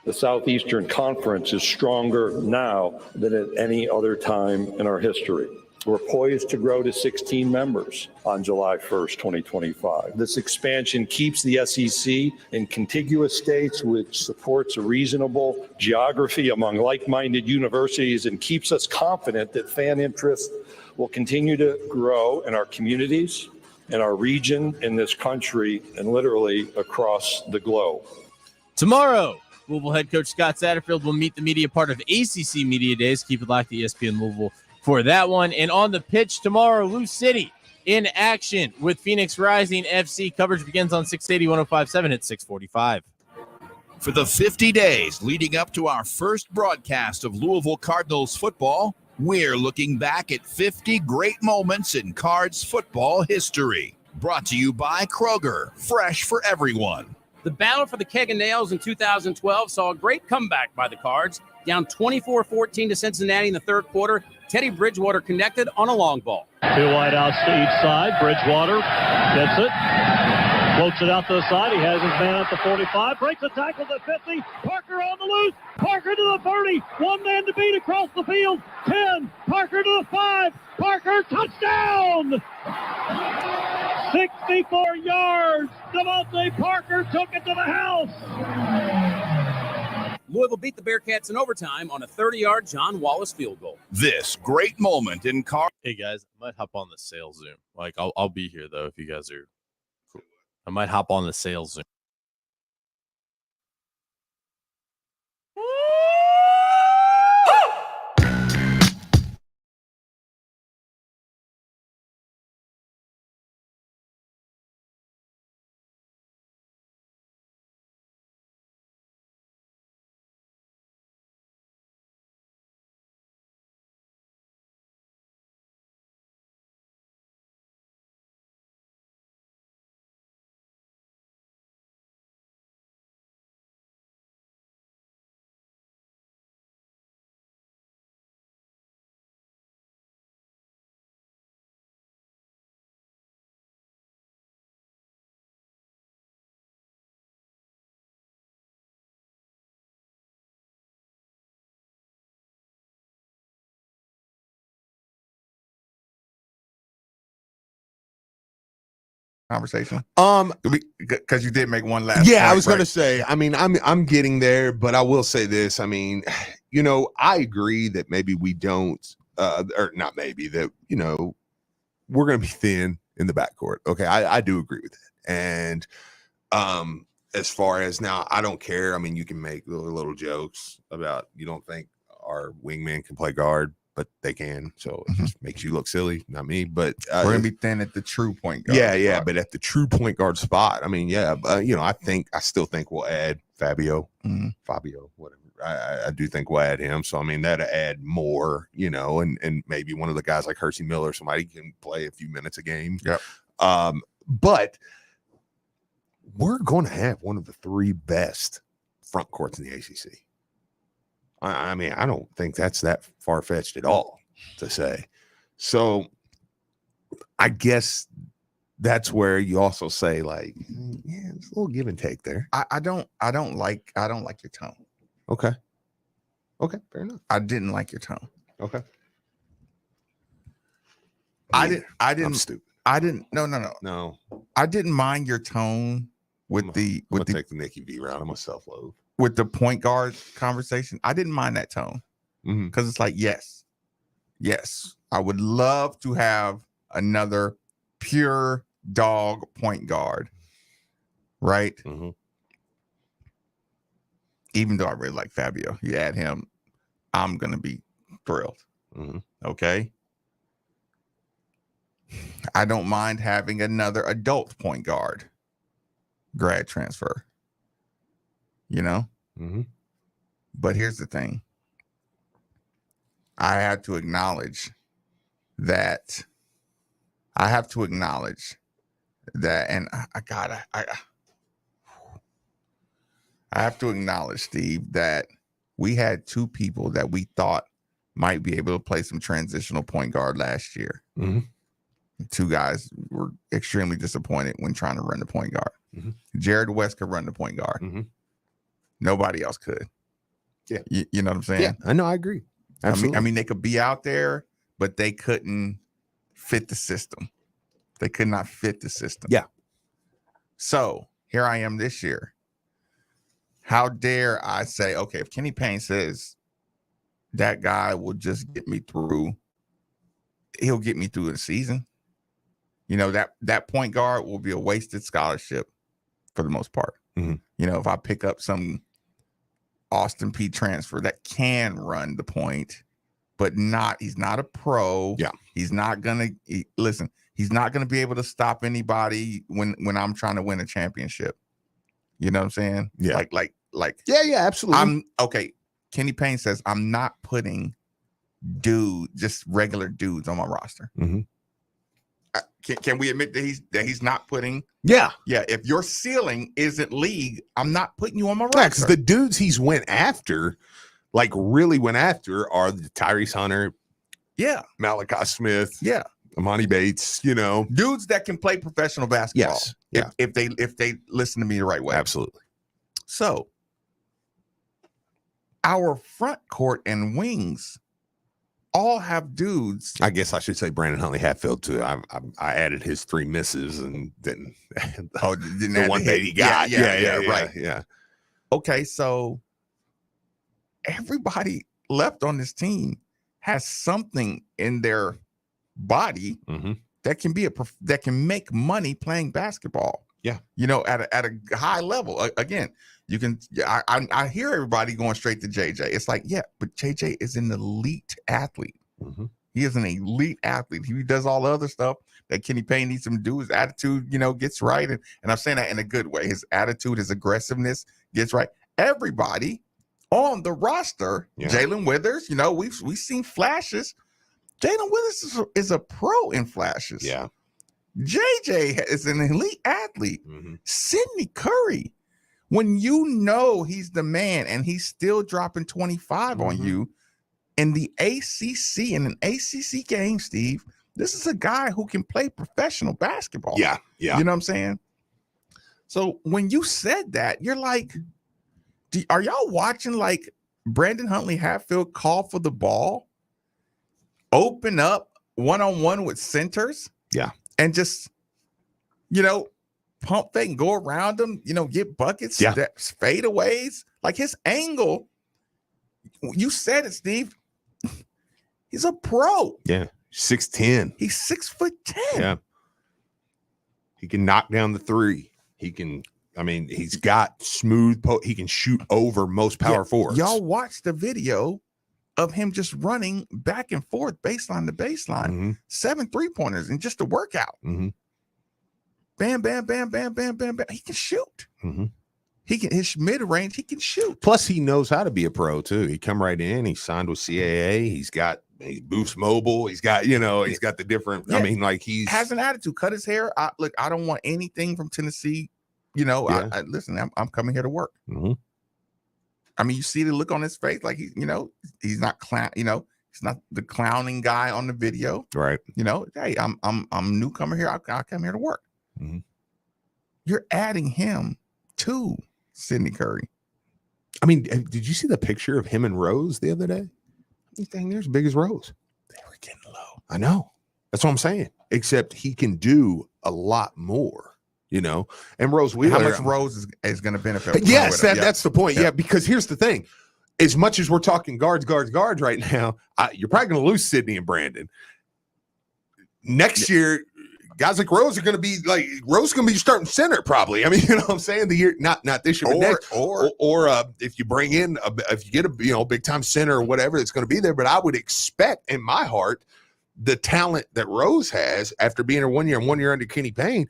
The Southeastern Conference is stronger now than at any other time in our history. We're poised to grow to 16 members on July 1st, 2025. This expansion keeps the SEC in contiguous states, which supports a reasonable geography among like-minded universities and keeps us confident that fan interest will continue to grow in our communities, in our region, in this country, and literally across the globe. Tomorrow, Louisville head coach Scott Satterfield will meet the media part of ACC Media Days. Keep it locked to ESPN Louisville for that one. And on the pitch tomorrow, Lou City in action with Phoenix Rising FC. Coverage begins on 680, 105.7 at 6:45. For the 50 days leading up to our first broadcast of Louisville Cardinals football, we're looking back at 50 great moments in Cards football history. Brought to you by Kroger, fresh for everyone. The battle for the keg and nails in 2012 saw a great comeback by the Cards, down 24-14 to Cincinnati in the third quarter. Teddy Bridgewater connected on a long ball. Two wideouts to each side. Bridgewater gets it, floats it out to the side. He has his man at the 45, breaks a tackle to 50. Parker on the loose. Parker to the 30. One man to beat across the field. 10. Parker to the 5. Parker, touchdown! 64 yards. Devontae Parker took it to the house. Louisville beat the Bearcats in overtime on a 30-yard John Wallace field goal. This great moment in Cards. Hey, guys, I might hop on the sales Zoom. Like, I'll be here, though, if you guys are cool. I might hop on the sales Zoom. Conversation because you did make one last point, I was going to say, I mean, I'm getting there, but I will say this. I mean, I agree that maybe we don't or not maybe that we're going to be thin in the backcourt. Okay, I do agree with that. And as far as now, I don't care. I mean, you can make little jokes about you don't think our wingman can play guard, but they can. So it just makes you look silly, not me. But we're gonna be thin at the true point guard. Yeah. spot. But at the true point guard spot, I mean, I still think we'll add Fabio, whatever. I do think we'll add him. So I mean, that'll add more, and maybe one of the guys like Hersey Miller, somebody can play a few minutes a game. Yep. But we're going to have one of the 3 best front courts in the ACC. I mean, I don't think that's that far-fetched at all to say. So I guess that's where you also say, like, yeah, it's a little give and take there. I don't like your tone. Okay, fair enough. I didn't like your tone. Okay. I didn't. I'm stupid. I didn't. No. I didn't mind your tone with the take the Nikki V round. I'm gonna self-load with the point guard conversation. I didn't mind that tone because it's like, yes, I would love to have another pure dog point guard, right? Mm-hmm. Even though I really like Fabio, you add him, I'm going to be thrilled. Mm-hmm. Okay. I don't mind having another adult point guard grad transfer, you know? Mm-hmm. But here's the thing. I have to acknowledge that, and I have to acknowledge, Steve, that we had two people that we thought might be able to play some transitional point guard last year. Mm-hmm. Two guys were extremely disappointed when trying to run the point guard. Mm-hmm. Jared West could run the point guard. Mm-hmm. Nobody else could. Yeah. You know what I'm saying? Yeah, I know. I agree. Absolutely. I mean, they could be out there, but they couldn't fit the system. They could not fit the system. Yeah. So here I am this year. How dare I say, okay, if Kenny Payne says that guy will just get me through, he'll get me through the season. You know, that point guard will be a wasted scholarship for the most part. Mm-hmm. You know, if I pick up some Austin P transfer that can run the point, but he's not a pro. Yeah. He's not going to listen. He's not going to be able to stop anybody when I'm trying to win a championship. You know what I'm saying? Yeah. Like. Yeah, absolutely. I'm okay. Kenny Payne says I'm not putting just regular dudes on my roster. Mm-hmm. Can we admit that he's not putting? Yeah. If your ceiling isn't league, I'm not putting you on my roster. Yeah, because the dudes he's really went after, are the Tyrese Hunter, Malachi Smith, Amani Bates. You know, dudes that can play professional basketball. Yes. Yeah. If they listen to me the right way. Absolutely. So our front court and wings all have dudes. I guess I should say Brandon Huntley Hatfield too. I added his 3 misses and then the one that he got. Right. Yeah. Okay, so everybody left on this team has something in their body that can make money playing basketball. Yeah. You know, at a high level. Again, you can. I hear everybody going straight to JJ. It's like, yeah, but JJ is an elite athlete. Mm-hmm. He is an elite athlete. He does all the other stuff that Kenny Payne needs him to do. His attitude, gets right, and I'm saying that in a good way. His attitude, his aggressiveness gets right. Everybody on the roster, Jalen Withers. We've seen flashes. Jalen Withers is a pro in flashes. Yeah. JJ is an elite athlete. Mm-hmm. Sidney Curry, when he's the man and he's still dropping 25 on you in the ACC, in an ACC game, Steve, this is a guy who can play professional basketball. Yeah. You know what I'm saying? So when you said that, you're like, are y'all watching like Brandon Huntley Hatfield call for the ball, open up one-on-one with centers? Yeah. And just, pump fake and go around them, get buckets, fadeaways. Like his angle, you said it, Steve. He's a pro. Yeah. 6'10". He's 6'10". Yeah. He can knock down the 3. He's got smooth, he can shoot over most power forwards. Y'all watch the video of him just running back and forth baseline to baseline, 7 3-pointers in just a workout. Mm-hmm. Bam, bam, bam, bam, bam, bam, bam. He can shoot. Mm-hmm. His mid-range, he can shoot. Plus, he knows how to be a pro too. He come right in. He signed with CAA. He's Boost Mobile. He's got, he's got the different. Yeah. He has an attitude. Cut his hair. I don't want anything from Tennessee. Listen, I'm coming here to work. Mm-hmm. You see the look on his face, like he's not clown. He's not the clowning guy on the video, right? Hey, I'm a newcomer here. I come here to work. Mm-hmm. You're adding him to Sidney Curry. Did you see the picture of him and Rose the other day? He's dang near as big as Rose. They were getting low. I know. That's what I'm saying. Except he can do a lot more. And Rose Wheeler. How much Rose is going to benefit? Yes, that's the point. Yeah, because here's the thing. As much as we're talking guards right now, you're probably going to lose Sidney and Brandon. Next year, Guys like Rose are going to be starting center probably. I mean, you know what I'm saying? The year, not this year, but next. Or if you bring in, if you get a big time center or whatever, it's going to be there. But I would expect in my heart the talent that Rose has after being here 1 year and 1 year under Kenny Payne.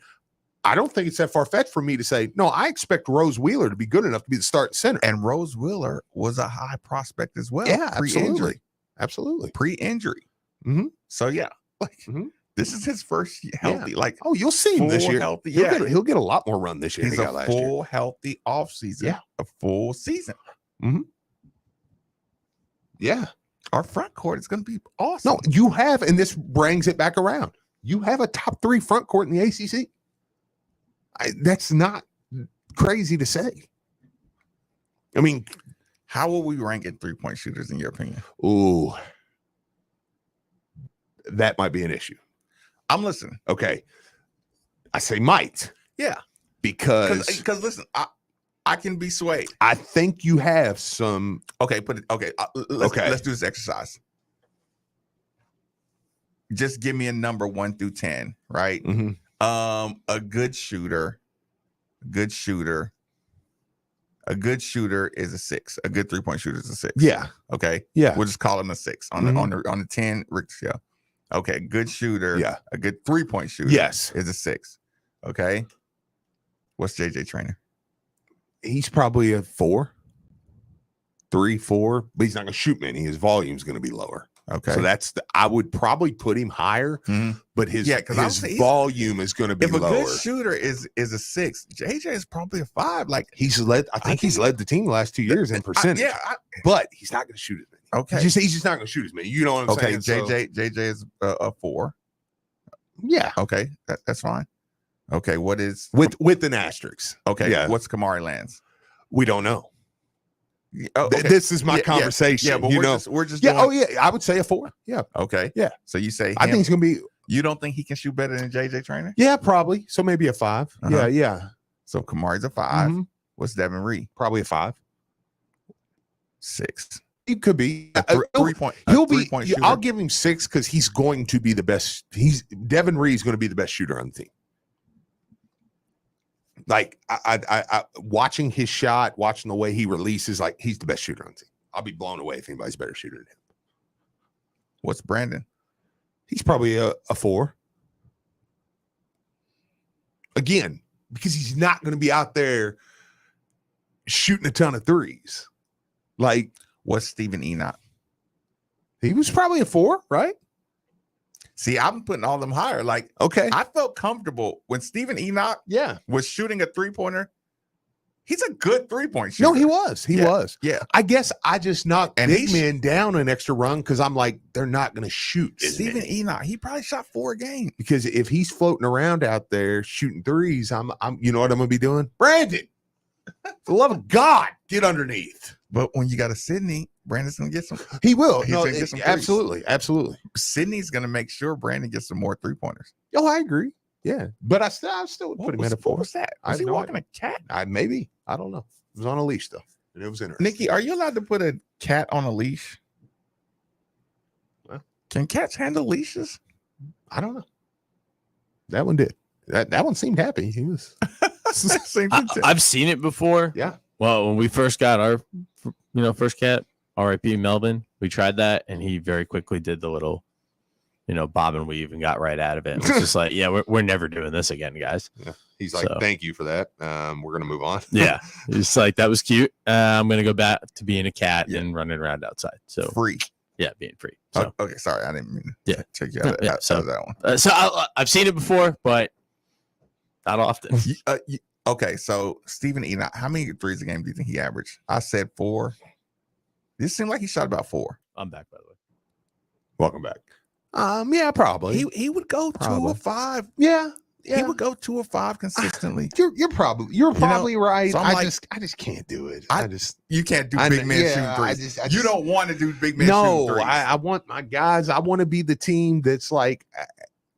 I don't think it's that far fetched for me to say, no, I expect Rose Wheeler to be good enough to be the starting center. And Rose Wheeler was a high prospect as well. Yeah, pre-injury. Absolutely. Pre-injury. Mm-hmm. So, yeah, this is his first healthy. Yeah. You'll see him this year. Healthy, He'll get a lot more run this year. He's a full healthy offseason. Yeah. A full season. Mm-hmm. Yeah. Our front court is going to be awesome. No, you have, and this brings it back around. You have a top 3 front court in the ACC. That's not crazy to say. I mean, how will we rank in 3-point shooters in your opinion? Ooh, that might be an issue. I'm listening. Okay. I say might. Yeah. Because listen, I can be swayed. I think you have some. Okay, let's do this exercise. Just give me a number 1 through 10, right? Mm-hmm. A good shooter is a 6. A good 3-point shooter is a 6. Yeah. Okay. Yeah. We'll just call him a 6 on the 10 Richter scale. Okay. Good shooter. Yeah. A good 3-point shooter. Yes. Is a 6. Okay. What's JJ Traynor? He's probably a 4, 3, 4, but he's not going to shoot many. His volume's going to be lower. Okay. So I would probably put him higher, but his volume is going to be lower. If a good shooter is a 6, JJ is probably a 5. Like he's led the team the last 2 years in percentage. But he's not going to shoot as many. Okay. He's just not going to shoot as many. You know what I'm saying? JJ is a 4. Yeah. Okay. That's fine. Okay. What is with an asterisk? Okay. Yeah. What's Kamari Lands? We don't know. Okay. This is my conversation. Yeah, but we're just yeah. doing... Oh yeah, I would say a 4. Yeah. Okay. Yeah. So you say I think it's gonna be. You don't think he can shoot better than JJ Traynor? Yeah, probably. So maybe a 5. Yeah. So Kamari's a 5. What's Devin Reed? Probably a 5. 6. He could be a 3-point. He'll be. Shooter. I'll give him 6 because he's going to be the best. Devin Reed is going to be the best shooter on the team. Like I watching his shot, watching the way he releases, like he's the best shooter on the team. I'll be blown away if anybody's a better shooter than him. What's Brandon? He's probably a 4. Again, because he's not going to be out there shooting a ton of threes. Like, what's Steven Enoch? He was probably a 4, right? See, I'm putting all them higher. Like, okay, I felt comfortable when Steven Enoch was shooting a 3-pointer. He's a good 3-point shooter. No, he was. He was. Yeah. I guess I just knocked big men down an extra run because I'm like, they're not going to shoot. Steven Enoch, he probably shot 4 a game. Because if he's floating around out there shooting threes, I'm you know what I'm going to be doing? Brandon, for the love of God, get underneath. But when you got a Sydney, Brandon's going to get some. He will. He's No, gonna get some absolutely. Absolutely. Sydney's going to make sure Brandon gets some more 3-pointers. Oh, I agree. Yeah. But I still would put him at a 4. What was that? I Was he no walking idea. a cat? Maybe. I don't know. It was on a leash, though. And it was interesting. Nikki, are you allowed to put a cat on a leash? Well, can cats handle leashes? I don't know. That one did. That one seemed happy. He was. I've seen it before. Yeah. Well, when we first got our, first cat, R.I.P. Melvin, we tried that, and he very quickly did the little, bob and weave and got right out of it. It was just like, yeah, we're never doing this again, guys. Yeah. He's like, thank you for that. We're gonna move on. Yeah, it's like that was cute. I'm gonna go back to being a cat and running around outside. So free. Yeah, being free. So okay, sorry, I didn't mean to check you out, out of that one. So I've seen it before, but not often. Okay, so Steven Enoch, how many threes a game do you think he averaged? I said 4. This seemed like he shot about 4. I'm back, by the way. Welcome back. Yeah, probably. He would go 2 or 5. Yeah. He would go 2 or 5 consistently. You're probably right. So I just can't do it. You can't do big man shooting threes. You don't want to do big man shooting threes. I want my guys. I want to be the team that's like,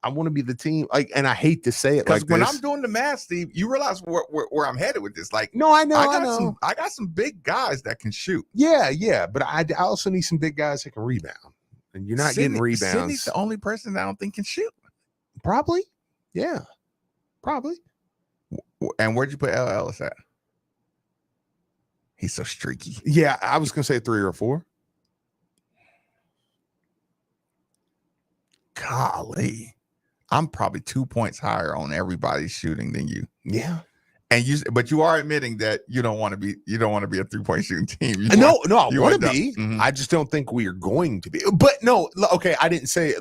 I want to be the team. Like, and I hate to say it like when this. I'm doing the math, Steve, you realize where I'm headed with this. Like, no, I know. I got some big guys that can shoot. Yeah. But I also need some big guys that can rebound. And you're not getting rebounds. Sydney's the only person that I don't think can shoot. Probably. Yeah, probably. And where'd you put L. Ellis at? He's so streaky. Yeah, I was going to say 3 or 4. Golly. I'm probably 2 points higher on everybody's shooting than you. Yeah. And but you are admitting that you don't want to be a 3-point shooting team. I want to be. Mm-hmm. I just don't think we are going to be. But no, okay, I didn't say it.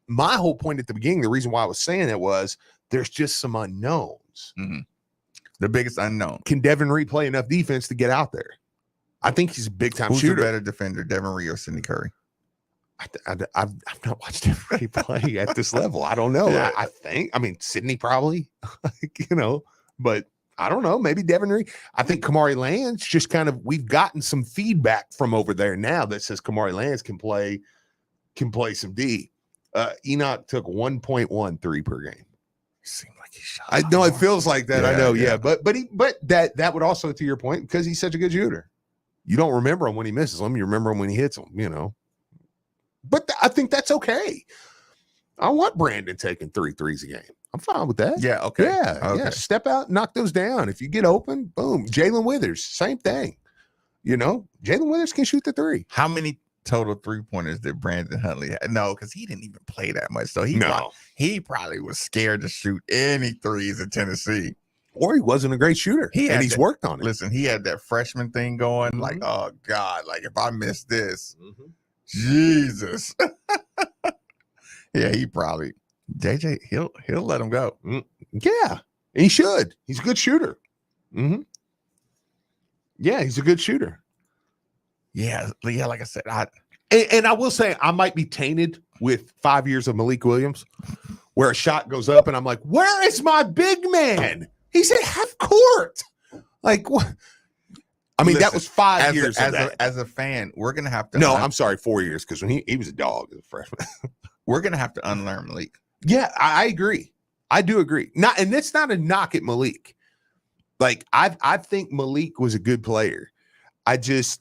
My whole point at the beginning, the reason why I was saying it was there's just some unknowns. Mm-hmm. The biggest unknown. Can Devin Reed play enough defense to get out there? I think he's a big time Who's shooter. the better defender, Devin Reed or Sidney Curry? I've not watched Devin Reed play at this level. I don't know. Yeah. I think. I mean, Sidney probably. But I don't know. Maybe Devin Reed. I think Kamari Lands just kind of. We've gotten some feedback from over there now that says Kamari Lands can play some D. Enoch took 1.13 per game. Seemed like he shot. I know it feels like that. I know. Yeah. But that would also, to your point, because he's such a good shooter. You don't remember him when he misses them. You remember him when he hits them. But I think that's okay. I want Brandon taking 3 threes a game. I'm fine with that. Yeah. Okay. Yeah. Step out, knock those down. If you get open, boom. Jalen Withers, same thing. Jalen Withers can shoot the 3. How many total 3-pointers did Brandon Huntley have? No, because he didn't even play that much. So he probably was scared to shoot any threes in Tennessee. Or he wasn't a great shooter. He's worked on it. Listen, he had that freshman thing going. Mm-hmm. Like, oh God, like if I miss this, Jesus. Yeah, he probably JJ. He'll let him go. Yeah, he should. He's a good shooter. Mm-hmm. Yeah, he's a good shooter. Yeah. Like I said, and I will say I might be tainted with 5 years of Malik Williams, where a shot goes up and I'm like, where is my big man? He's at half court. Like what? I mean, that was 5 years. As a fan, we're gonna have to. No, I'm sorry, 4 years, because when he was a dog as a freshman, we're gonna have to unlearn Malik. Yeah, I agree. I do agree. And that's not a knock at Malik. Like I think Malik was a good player. I think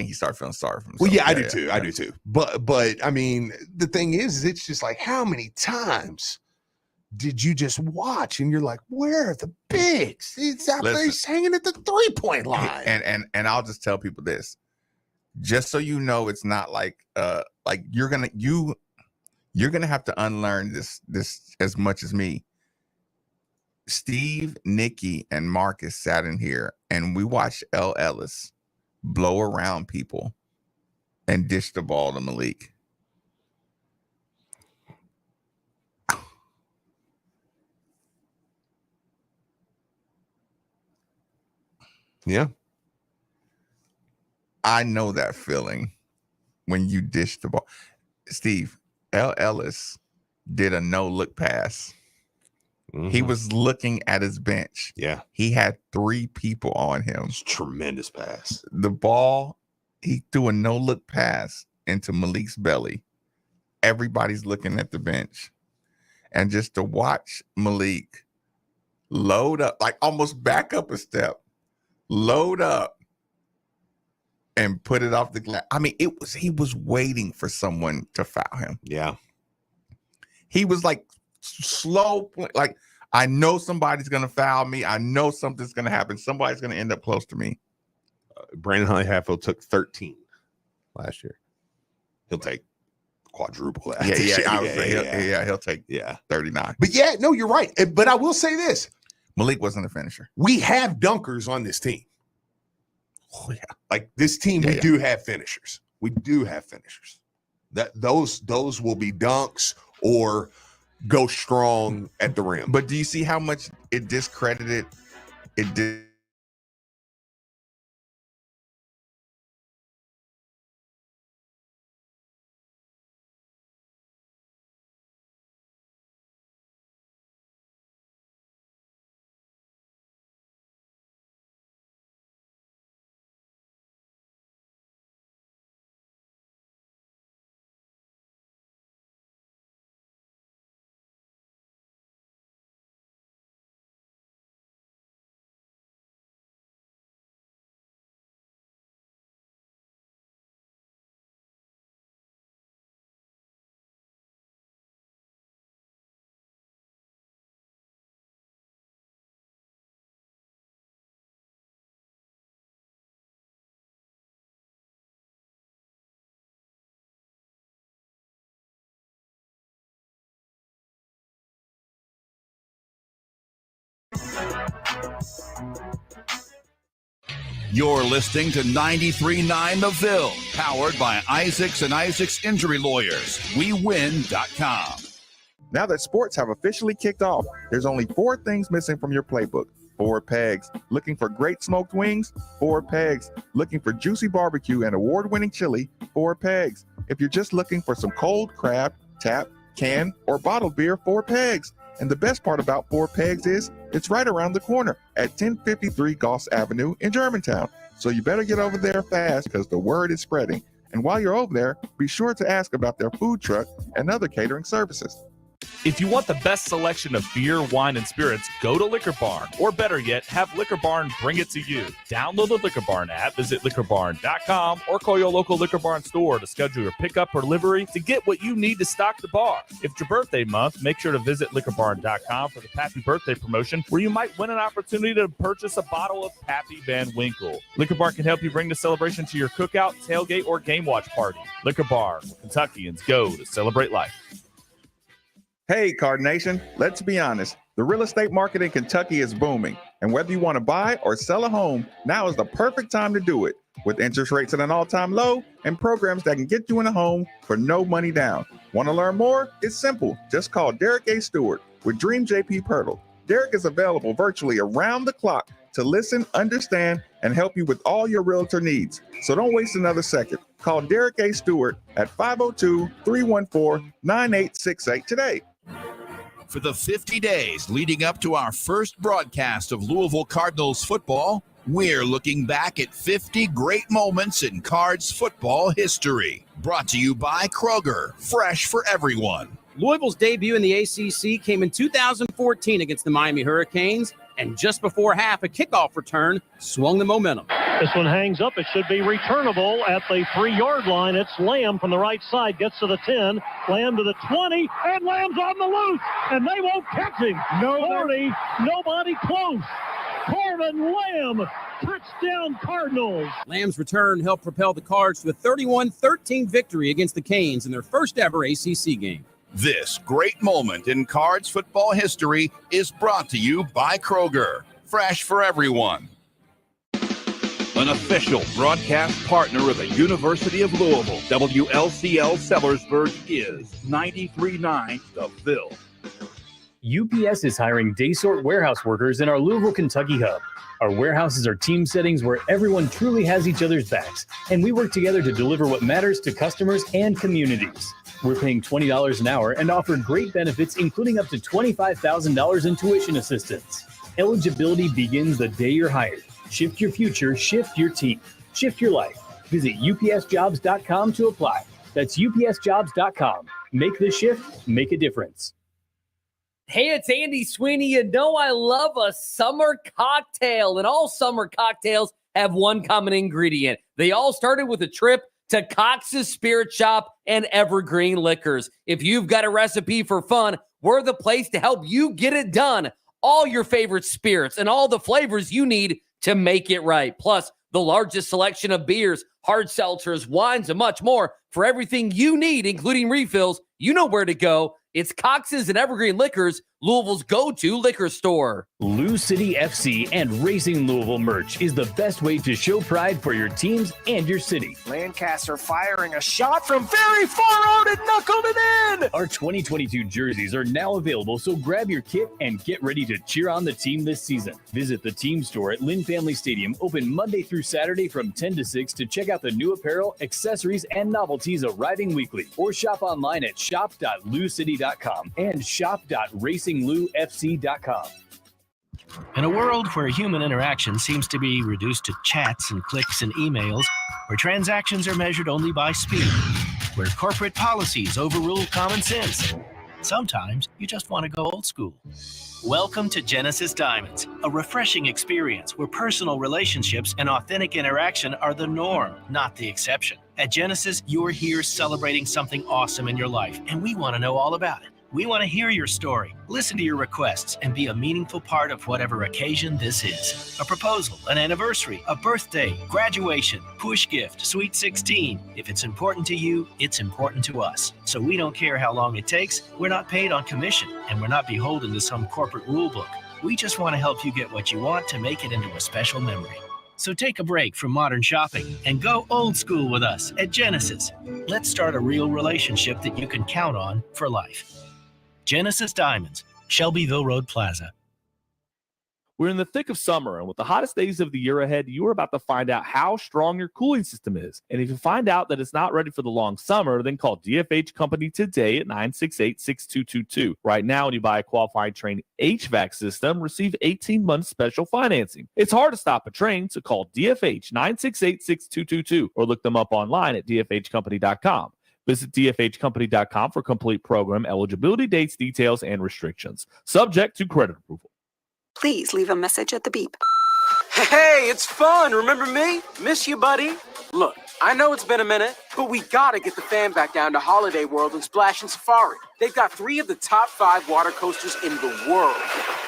he started feeling sorry for himself. Well, yeah, I do too. I do too. But I mean, the thing is it's just like, how many times did you just watch and you're like, where are the bigs? It's out there, he's hanging at the 3-point line. And I'll just tell people this, just so you know, it's not like you're gonna have to unlearn this as much as me. Steve, Nikki, and Marcus sat in here and we watched L. Ellis blow around people and dish the ball to Malik. Yeah. I know that feeling when you dish the ball. Steve, L. Ellis did a no-look pass. Mm-hmm. He was looking at his bench. Yeah. He had 3 people on him. It's a tremendous pass. The ball, he threw a no-look pass into Malik's belly. Everybody's looking at the bench. And just to watch Malik load up, like almost back up a step, load up, and put it off the glass. I mean, he was waiting for someone to foul him. Yeah. He was like slow, like, I know somebody's going to foul me. I know something's going to happen. Somebody's going to end up close to me. Brandon Huntley Hatfield took 13 last year. He'll take quadruple that. He'll take 39. But yeah, no, you're right. But I will say this. Malik wasn't a finisher. We have dunkers on this team. Oh, yeah. Like this team, we do have finishers. We do have finishers. Those will be dunks or go strong at the rim. But do you see how much it discredited? It did. You're listening to 93.9 The Ville, powered by Isaacs and Isaacs Injury Lawyers. WeWin.com. Now that sports have officially kicked off, there's only 4 things missing from your playbook. 4 pegs. Looking for great smoked wings? 4 pegs. Looking for juicy barbecue and award-winning chili? 4 pegs. If you're just looking for some cold crab, tap, can, or bottled beer? 4 pegs. And the best part about 4 pegs is it's right around the corner at 1053 Goss Avenue in Germantown. So you better get over there fast because the word is spreading. And while you're over there, be sure to ask about their food truck and other catering services. If you want the best selection of beer, wine, and spirits, go to Liquor Barn. Or better yet, have Liquor Barn bring it to you. Download the Liquor Barn app, visit liquorbarn.com, or call your local Liquor Barn store to schedule your pickup or delivery to get what you need to stock the bar. If it's your birthday month, make sure to visit liquorbarn.com for the Pappy Birthday promotion, where you might win an opportunity to purchase a bottle of Pappy Van Winkle. Liquor Barn can help you bring the celebration to your cookout, tailgate, or game watch party. Liquor Barn, Kentuckians go to celebrate life. Hey, Card Nation, let's be honest. The real estate market in Kentucky is booming. And whether you want to buy or sell a home, now is the perfect time to do it. With interest rates at an all-time low and programs that can get you in a home for no money down. Want to learn more? It's simple. Just call Derek A. Stewart with Dream JP Pirtle. Derek is available virtually around the clock to listen, understand, and help you with all your realtor needs. So don't waste another second. Call Derek A. Stewart at 502-314-9868 today. For the 50 days leading up to our first broadcast of Louisville Cardinals football, we're looking back at 50 great moments in Cards football history. Brought to you by Kroger, fresh for everyone. Louisville's debut in the ACC came in 2014 against the Miami Hurricanes, and just before half, a kickoff return swung the momentum. This one hangs up. It should be returnable at the 3-yard line. It's Lamb from the right side, gets to the 10, Lamb to the 20, and Lamb's on the loose, and they won't catch him. 40, nobody close. Corbin Lamb, touchdown Cardinals. Lamb's return helped propel the Cards to a 31-13 victory against the Canes in their first ever ACC game. This great moment in Cards football history is brought to you by Kroger, fresh for everyone. An official broadcast partner of the University of Louisville, WLCL Sellersburg is 93.9 The Ville. UPS is hiring day sort warehouse workers in our Louisville, Kentucky hub. Our warehouses are team settings where everyone truly has each other's backs, and we work together to deliver what matters to customers and communities. We're paying $20 an hour and offer great benefits, including up to $25,000 in tuition assistance. Eligibility begins the day you're hired. Shift your future, shift your team, shift your life. Visit upsjobs.com to apply. That's upsjobs.com. Make the shift, make a difference. Hey, it's Andy Sweeney. You know I love a summer cocktail, and all summer cocktails have one common ingredient. They all started with a trip to Cox's Spirit Shop and Evergreen Liquors. If you've got a recipe for fun, we're the place to help you get it done. All your favorite spirits and all the flavors you need to make it right. Plus, the largest selection of beers, hard seltzers, wines, and much more. For everything you need, including refills, you know where to go. It's Cox's and Evergreen Liquors, Louisville's go-to liquor store. Lou City FC and Racing Louisville merch is the best way to show pride for your teams and your city. Lancaster firing a shot from very far out and knuckled it in. Our 2022 jerseys are now available, so grab your kit and get ready to cheer on the team this season. Visit the team store at Lynn Family Stadium, open Monday through Saturday from 10 to 6 to check out the new apparel, accessories, and novelties arriving weekly. Or shop online at shop.loucity.com and shop.racingloufc.com. In a world where human interaction seems to be reduced to chats and clicks and emails, where transactions are measured only by speed, where corporate policies overrule common sense, sometimes you just want to go old school. Welcome to Genesis Diamonds, a refreshing experience where personal relationships and authentic interaction are the norm, not the exception. At Genesis, you're here celebrating something awesome in your life, and we want to know all about it. We want to hear your story, listen to your requests, and be a meaningful part of whatever occasion this is. A proposal, an anniversary, a birthday, graduation, push gift, sweet 16. If it's important to you, it's important to us. So we don't care how long it takes. We're not paid on commission, and we're not beholden to some corporate rule book. We just want to help you get what you want to make it into a special memory. So take a break from modern shopping and go old school with us at Genesis. Let's start a real relationship that you can count on for life. Genesis Diamonds, Shelbyville Road Plaza. We're in the thick of summer, and with the hottest days of the year ahead, you are about to find out how strong your cooling system is. And if you find out that it's not ready for the long summer, then call DFH Company today at 968-6222. Right now, when you buy a qualifying Trane HVAC system, receive 18 months special financing. It's hard to stop a Trane, so call DFH 968-6222 or look them up online at dfhcompany.com. Visit dfhcompany.com for complete program eligibility, dates, details, and restrictions. Subject to credit approval. Please leave a message at the beep. Hey, it's fun. Remember me? Miss you, buddy. Look, I know it's been a minute, but we gotta get the fam back down to Holiday World and Splash and Safari. They've got 3 of the top 5 water coasters in the world.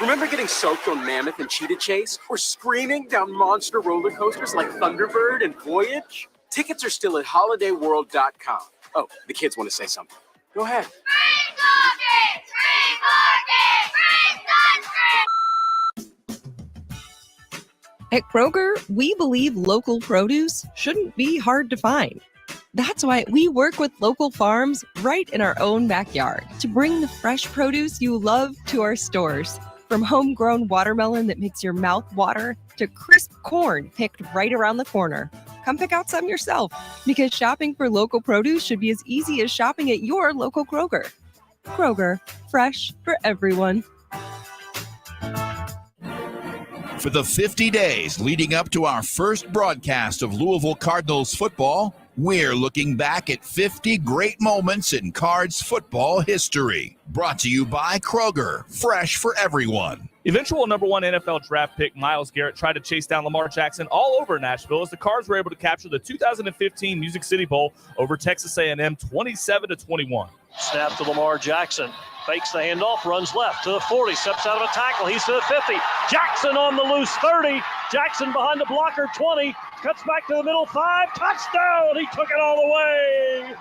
Remember getting soaked on Mammoth and Cheetah Chase? Or screaming down monster roller coasters like Thunderbird and Voyage? Tickets are still at holidayworld.com. Oh, the kids want to say something. Go ahead. At Kroger, we believe local produce shouldn't be hard to find. That's why we work with local farms right in our own backyard to bring the fresh produce you love to our stores. From homegrown watermelon that makes your mouth water to crisp corn picked right around the corner. Come pick out some yourself, because shopping for local produce should be as easy as shopping at your local Kroger. Kroger, fresh for everyone. For the 50 days leading up to our first broadcast of Louisville Cardinals football, we're looking back at 50 great moments in Cards football history. Brought to you by Kroger, fresh for everyone. Eventual number 1 NFL draft pick Myles Garrett tried to chase down Lamar Jackson all over Nashville as the Cards were able to capture the 2015 Music City Bowl over Texas A&M 27-21. Snap to Lamar Jackson. Fakes the handoff, runs left to the 40, steps out of a tackle. He's to the 50. Jackson on the loose, 30. Jackson behind the blocker, 20. Cuts back to the middle, 5. Touchdown! He took it all the way.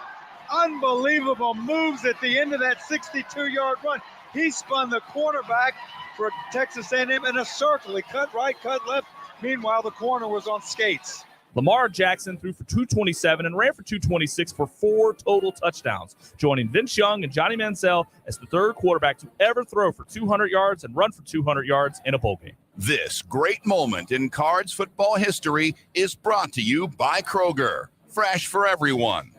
Unbelievable moves at the end of that 62-yard run. He spun the cornerback for Texas A&M in a circle. He cut right, cut left. Meanwhile, the corner was on skates. Lamar Jackson threw for 227 and ran for 226 for 4 total touchdowns, joining Vince Young and Johnny Manziel as the third quarterback to ever throw for 200 yards and run for 200 yards in a bowl game. This great moment in Cards football history is brought to you by Kroger, fresh for everyone.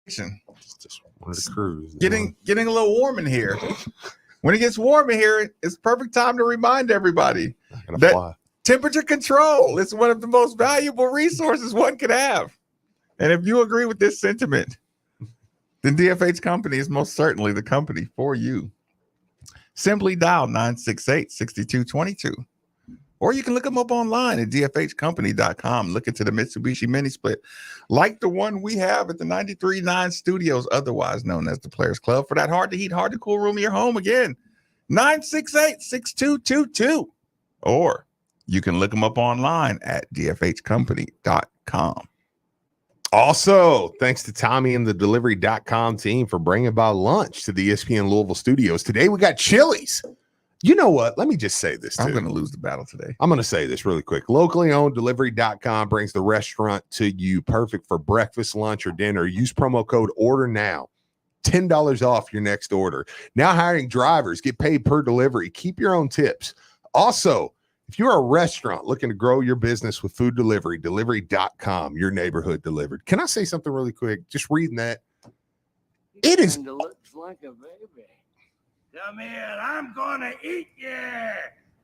Just wanted to cruise. Getting a little warm in here. When it gets warm in here, it's perfect time to remind everybody that temperature control is one of the most valuable resources one could have. And if you agree with this sentiment, then DFH Company is most certainly the company for you. Simply dial 968-6222. Or you can look them up online at dfhcompany.com. Look into the Mitsubishi Mini Split, like the one we have at the 93.9 Studios, otherwise known as the Players Club, for that hard to heat, hard to cool room in your home. Again, 968-6222. Or you can look them up online at dfhcompany.com. Also, thanks to Tommy and the delivery.com team for bringing about lunch to the ESPN Louisville studios. Today we got Chili's You know what? Let me just say this, too. I'm going to lose the battle today. I'm going to say this really quick. Locally owned delivery.com brings the restaurant to you, perfect for breakfast, lunch, or dinner. Use promo code Order Now. $10 off your next order. Now hiring drivers, get paid per delivery. Keep your own tips. Also, if you're a restaurant looking to grow your business with food delivery, delivery.com, your neighborhood delivered. Can I say something really quick? Just reading that. It is. Looks like a baby. Come here, I'm gonna eat you.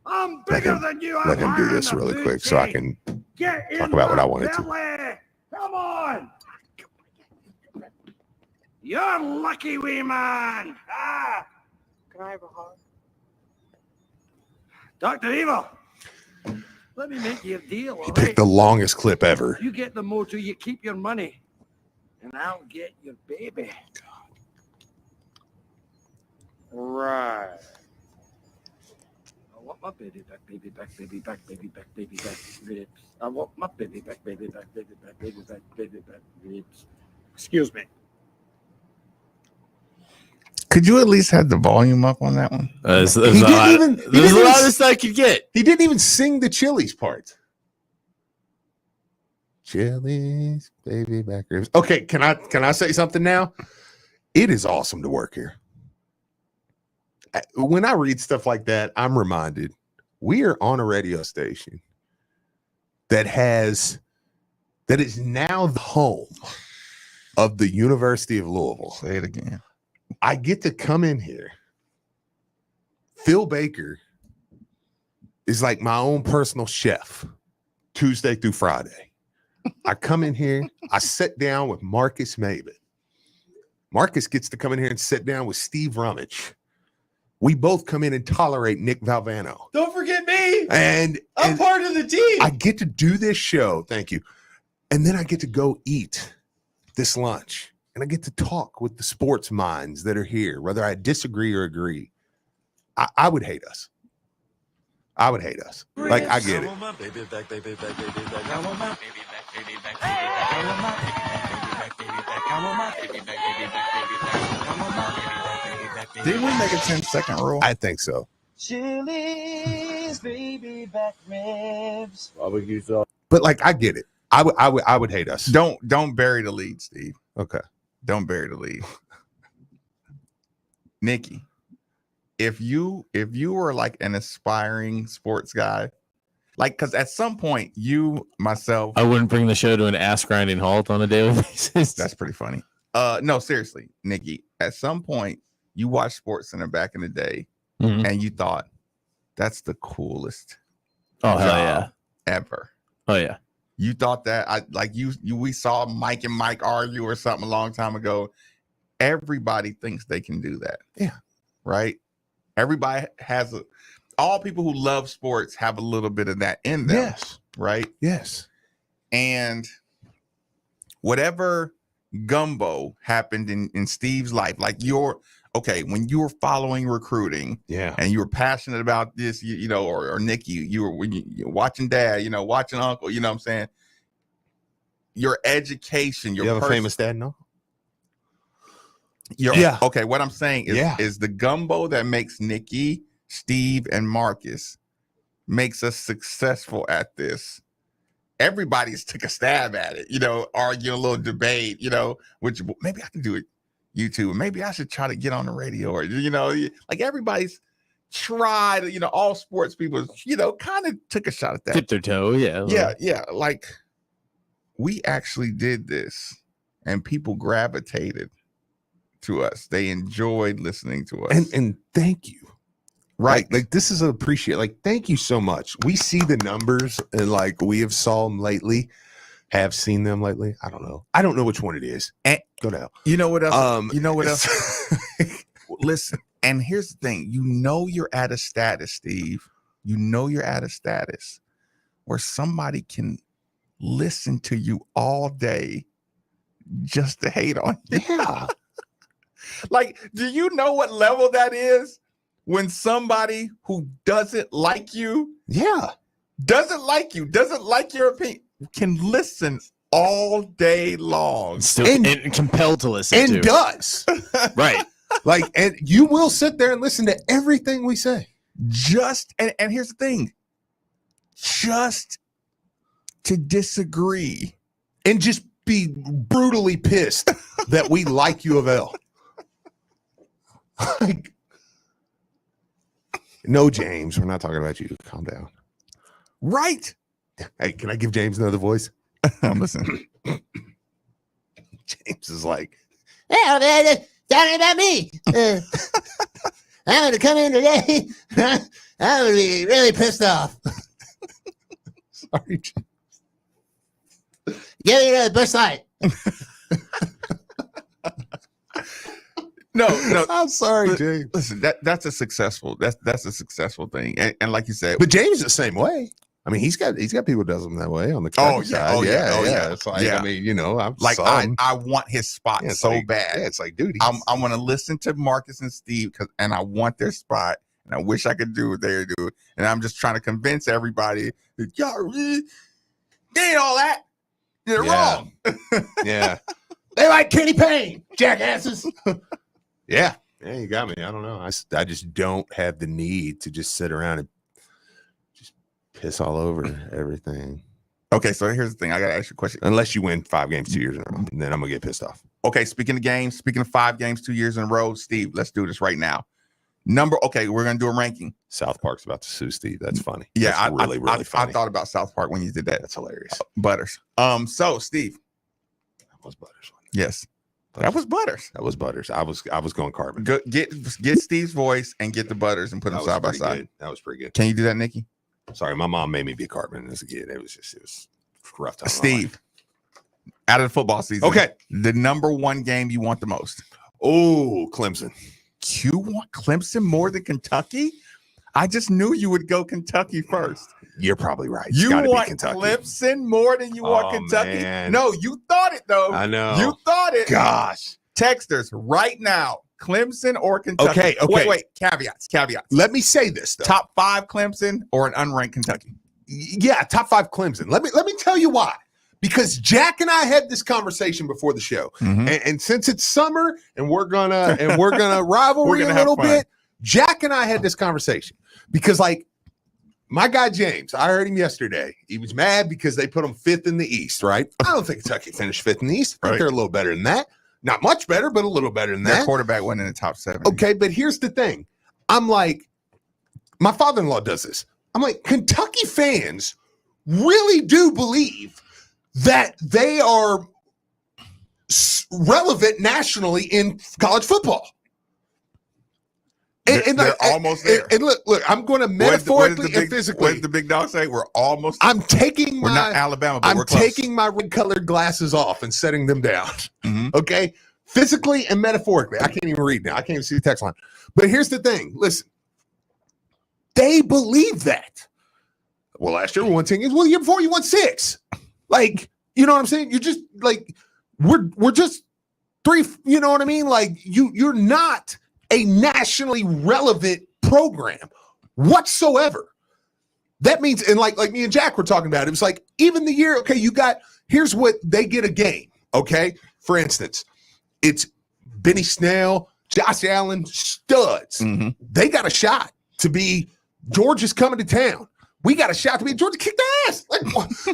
I'm bigger than you. Let him do this really quick so I can talk about what I wanted to. Come on. You're lucky, wee man. Ah. Can I have a hug? Dr. Evil, let me make you a deal. He picked the longest clip ever. You get the motor, you keep your money, and I'll get your baby. Right. I want my baby back, baby back, baby back, baby back, baby back ribs. I want my baby back, baby back, baby back, baby back, baby back ribs. Excuse me. Could you at least have the volume up on that one? There's a lot of stuff I could get. He didn't even sing the Chili's part. Chili's, baby back ribs. Okay, can I say something now? It is awesome to work here. When I read stuff like that, I'm reminded we are on a radio station that is now the home of the University of Louisville. Say it again. I get to come in here. Phil Baker is like my own personal chef, Tuesday through Friday. I come in here, I sit down with Marcus Maven. Marcus gets to come in here and sit down with Steve Rummage. We both come in and tolerate Nick Valvano. Don't forget me. And I'm part of the team. I get to do this show. Thank you. And then I get to go eat this lunch. And I get to talk with the sports minds that are here, whether I disagree or agree. I would hate us. I would hate us. Like, I get it. Didn't we make a 10-second rule? I think so. Chili's, baby back ribs. Barbecue sauce. But like, I get it. I would hate us. Don't bury the lead, Steve. Okay. Don't bury the lead. Nikki, if you were like an aspiring sports guy, like, because at some point you, myself, I wouldn't bring the show to an ass grinding halt on a daily basis. That's pretty funny. No, seriously, Nikki, at some point you watched SportsCenter back in the day, and you thought that's the coolest hell yeah ever. Oh yeah. You thought that we saw Mike and Mike argue or something a long time ago. Everybody thinks they can do that. Yeah. Right. Everybody has all people who love sports have a little bit of that in them. Yes. Right. Yes. And whatever gumbo happened in Steve's life, like when you were following recruiting, and you were passionate about this, or Nikki, you were watching Dad, watching Uncle, you know what I'm saying? Your education, you have a famous dad, no? Okay, what I'm saying is the gumbo that makes Nikki, Steve, and Marcus makes us successful at this. Everybody's took a stab at it, argue a little debate, which maybe I can do it YouTube, maybe I should try to get on the radio, or like everybody's tried, all sports people, kind of took a shot at that. Dip their toe, yeah. Like, we actually did this, and people gravitated to us. They enjoyed listening to us, and thank you. Right, like this is appreciate. Like, thank you so much. We see the numbers, and like we have have seen them lately. I don't know which one it is. Go to hell. You know what else? Listen, and here's the thing. You're at a status, Steve. You're at a status where somebody can listen to you all day just to hate on you. Yeah. Like, do you know what level that is? When somebody who doesn't like you, doesn't like your opinion, can listen all day long, and compelled to listen, and does right? Like, and you will sit there and listen to everything we say. And here's the thing, just to disagree and just be brutally pissed that we like U of L. Like, no, James, we're not talking about you. Calm down. Right. Hey, can I give James another voice? I'm listening. James is like, yeah, it's not about me. I'm going to come in today. I'm going to be really pissed off. Sorry, James. Give me another Busch Light. No, I'm sorry, James. Listen, that's a successful thing, and like you said, but James is the same way. I mean, he's got people that does them that way on the side. Yeah. It's like, I mean, you know, I want his spot so bad. Yeah, it's like, dude, I want to listen to Marcus and Steve and I want their spot, and I wish I could do what they do, and I'm just trying to convince everybody that y'all really they ain't all that. You're wrong. Yeah. They like Kenny Payne, jackasses. Yeah, you got me. I don't know. I just don't have the need to just sit around and just piss all over everything. Okay, so here's the thing. I got to ask you a question. Unless you win 5 games 2 years in a row, and then I'm going to get pissed off. Okay, speaking of 5 games 2 years in a row, Steve, let's do this right now. Okay, we're going to do a ranking. South Park's about to sue Steve. That's funny. Yeah, that's really funny. I thought about South Park when you did that. That's hilarious. Butters. So, Steve. That was Butters. Yes. That was Butters. That was Butters. I was going Carbon. Get Steve's voice and get the Butters and put them side by side. Good. That was pretty good. Can you do that, Nikki? Sorry, my mom made me be Carbon as a kid. It was rough time. Steve, out of the football season. Okay. The number one game you want the most. Oh, Clemson. You want Clemson more than Kentucky? I just knew you would go Kentucky first. You're probably right. You want Clemson more than you want Kentucky? Man. No, you thought it though. I know. You thought it. Gosh. Texters right now, Clemson or Kentucky? Okay. Wait. Caveats. Let me say this though. Top 5 Clemson or an unranked Kentucky? Yeah, top 5 Clemson. Let me tell you why. Because Jack and I had this conversation before the show, and since it's summer and we're gonna rivalry a little bit, Jack and I had this conversation because like. My guy James, I heard him yesterday. He was mad because they put him 5th in the East, right? I don't think Kentucky finished 5th in the East. I think they're a little better than that. Not much better, but a little better than that. Their quarterback went in the top 7. Okay, but here's the thing. I'm like, my father-in-law does this. I'm like, Kentucky fans really do believe that they are relevant nationally in college football. And they're almost there. And look, I'm going to metaphorically and physically. What did the big dog say? We're almost. We're not Alabama, but I'm we're close. taking my red-colored glasses off and setting them down. Okay, physically and metaphorically. I can't even read now. I can't even see the text line. But here's the thing. Listen, they believe that. Well, last year we won 10 games. Well, the year before you won 6. Like, you know what I'm saying? You're just like we're just 3. You know what I mean? Like you're not a nationally relevant program whatsoever. That means, and like me and Jack were talking about, it was like even the year, okay, here's what they get a game, okay? For instance, it's Benny Snell, Josh Allen, studs. They got a shot to be Georgia's coming to town. We got a shot to be Georgia kicked their ass. Like,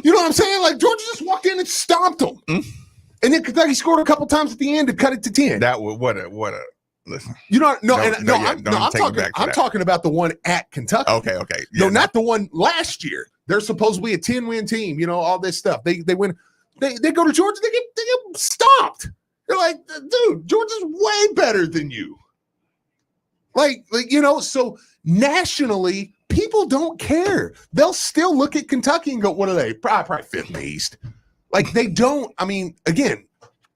you know what I'm saying? Like Georgia just walked in and stomped them. And then Kentucky scored a couple times at the end to cut it to 10. That was what a listen. You know, I'm talking about the one at Kentucky. Okay. Yeah, not the one last year. They're supposedly a 10-win team. You know, all this stuff. They win. They go to Georgia. They get stomped. You're like, dude, Georgia's way better than you. Like you know. So nationally, people don't care. They'll still look at Kentucky and go, "What are they? Probably 5th in the East." Like they don't. I mean, again.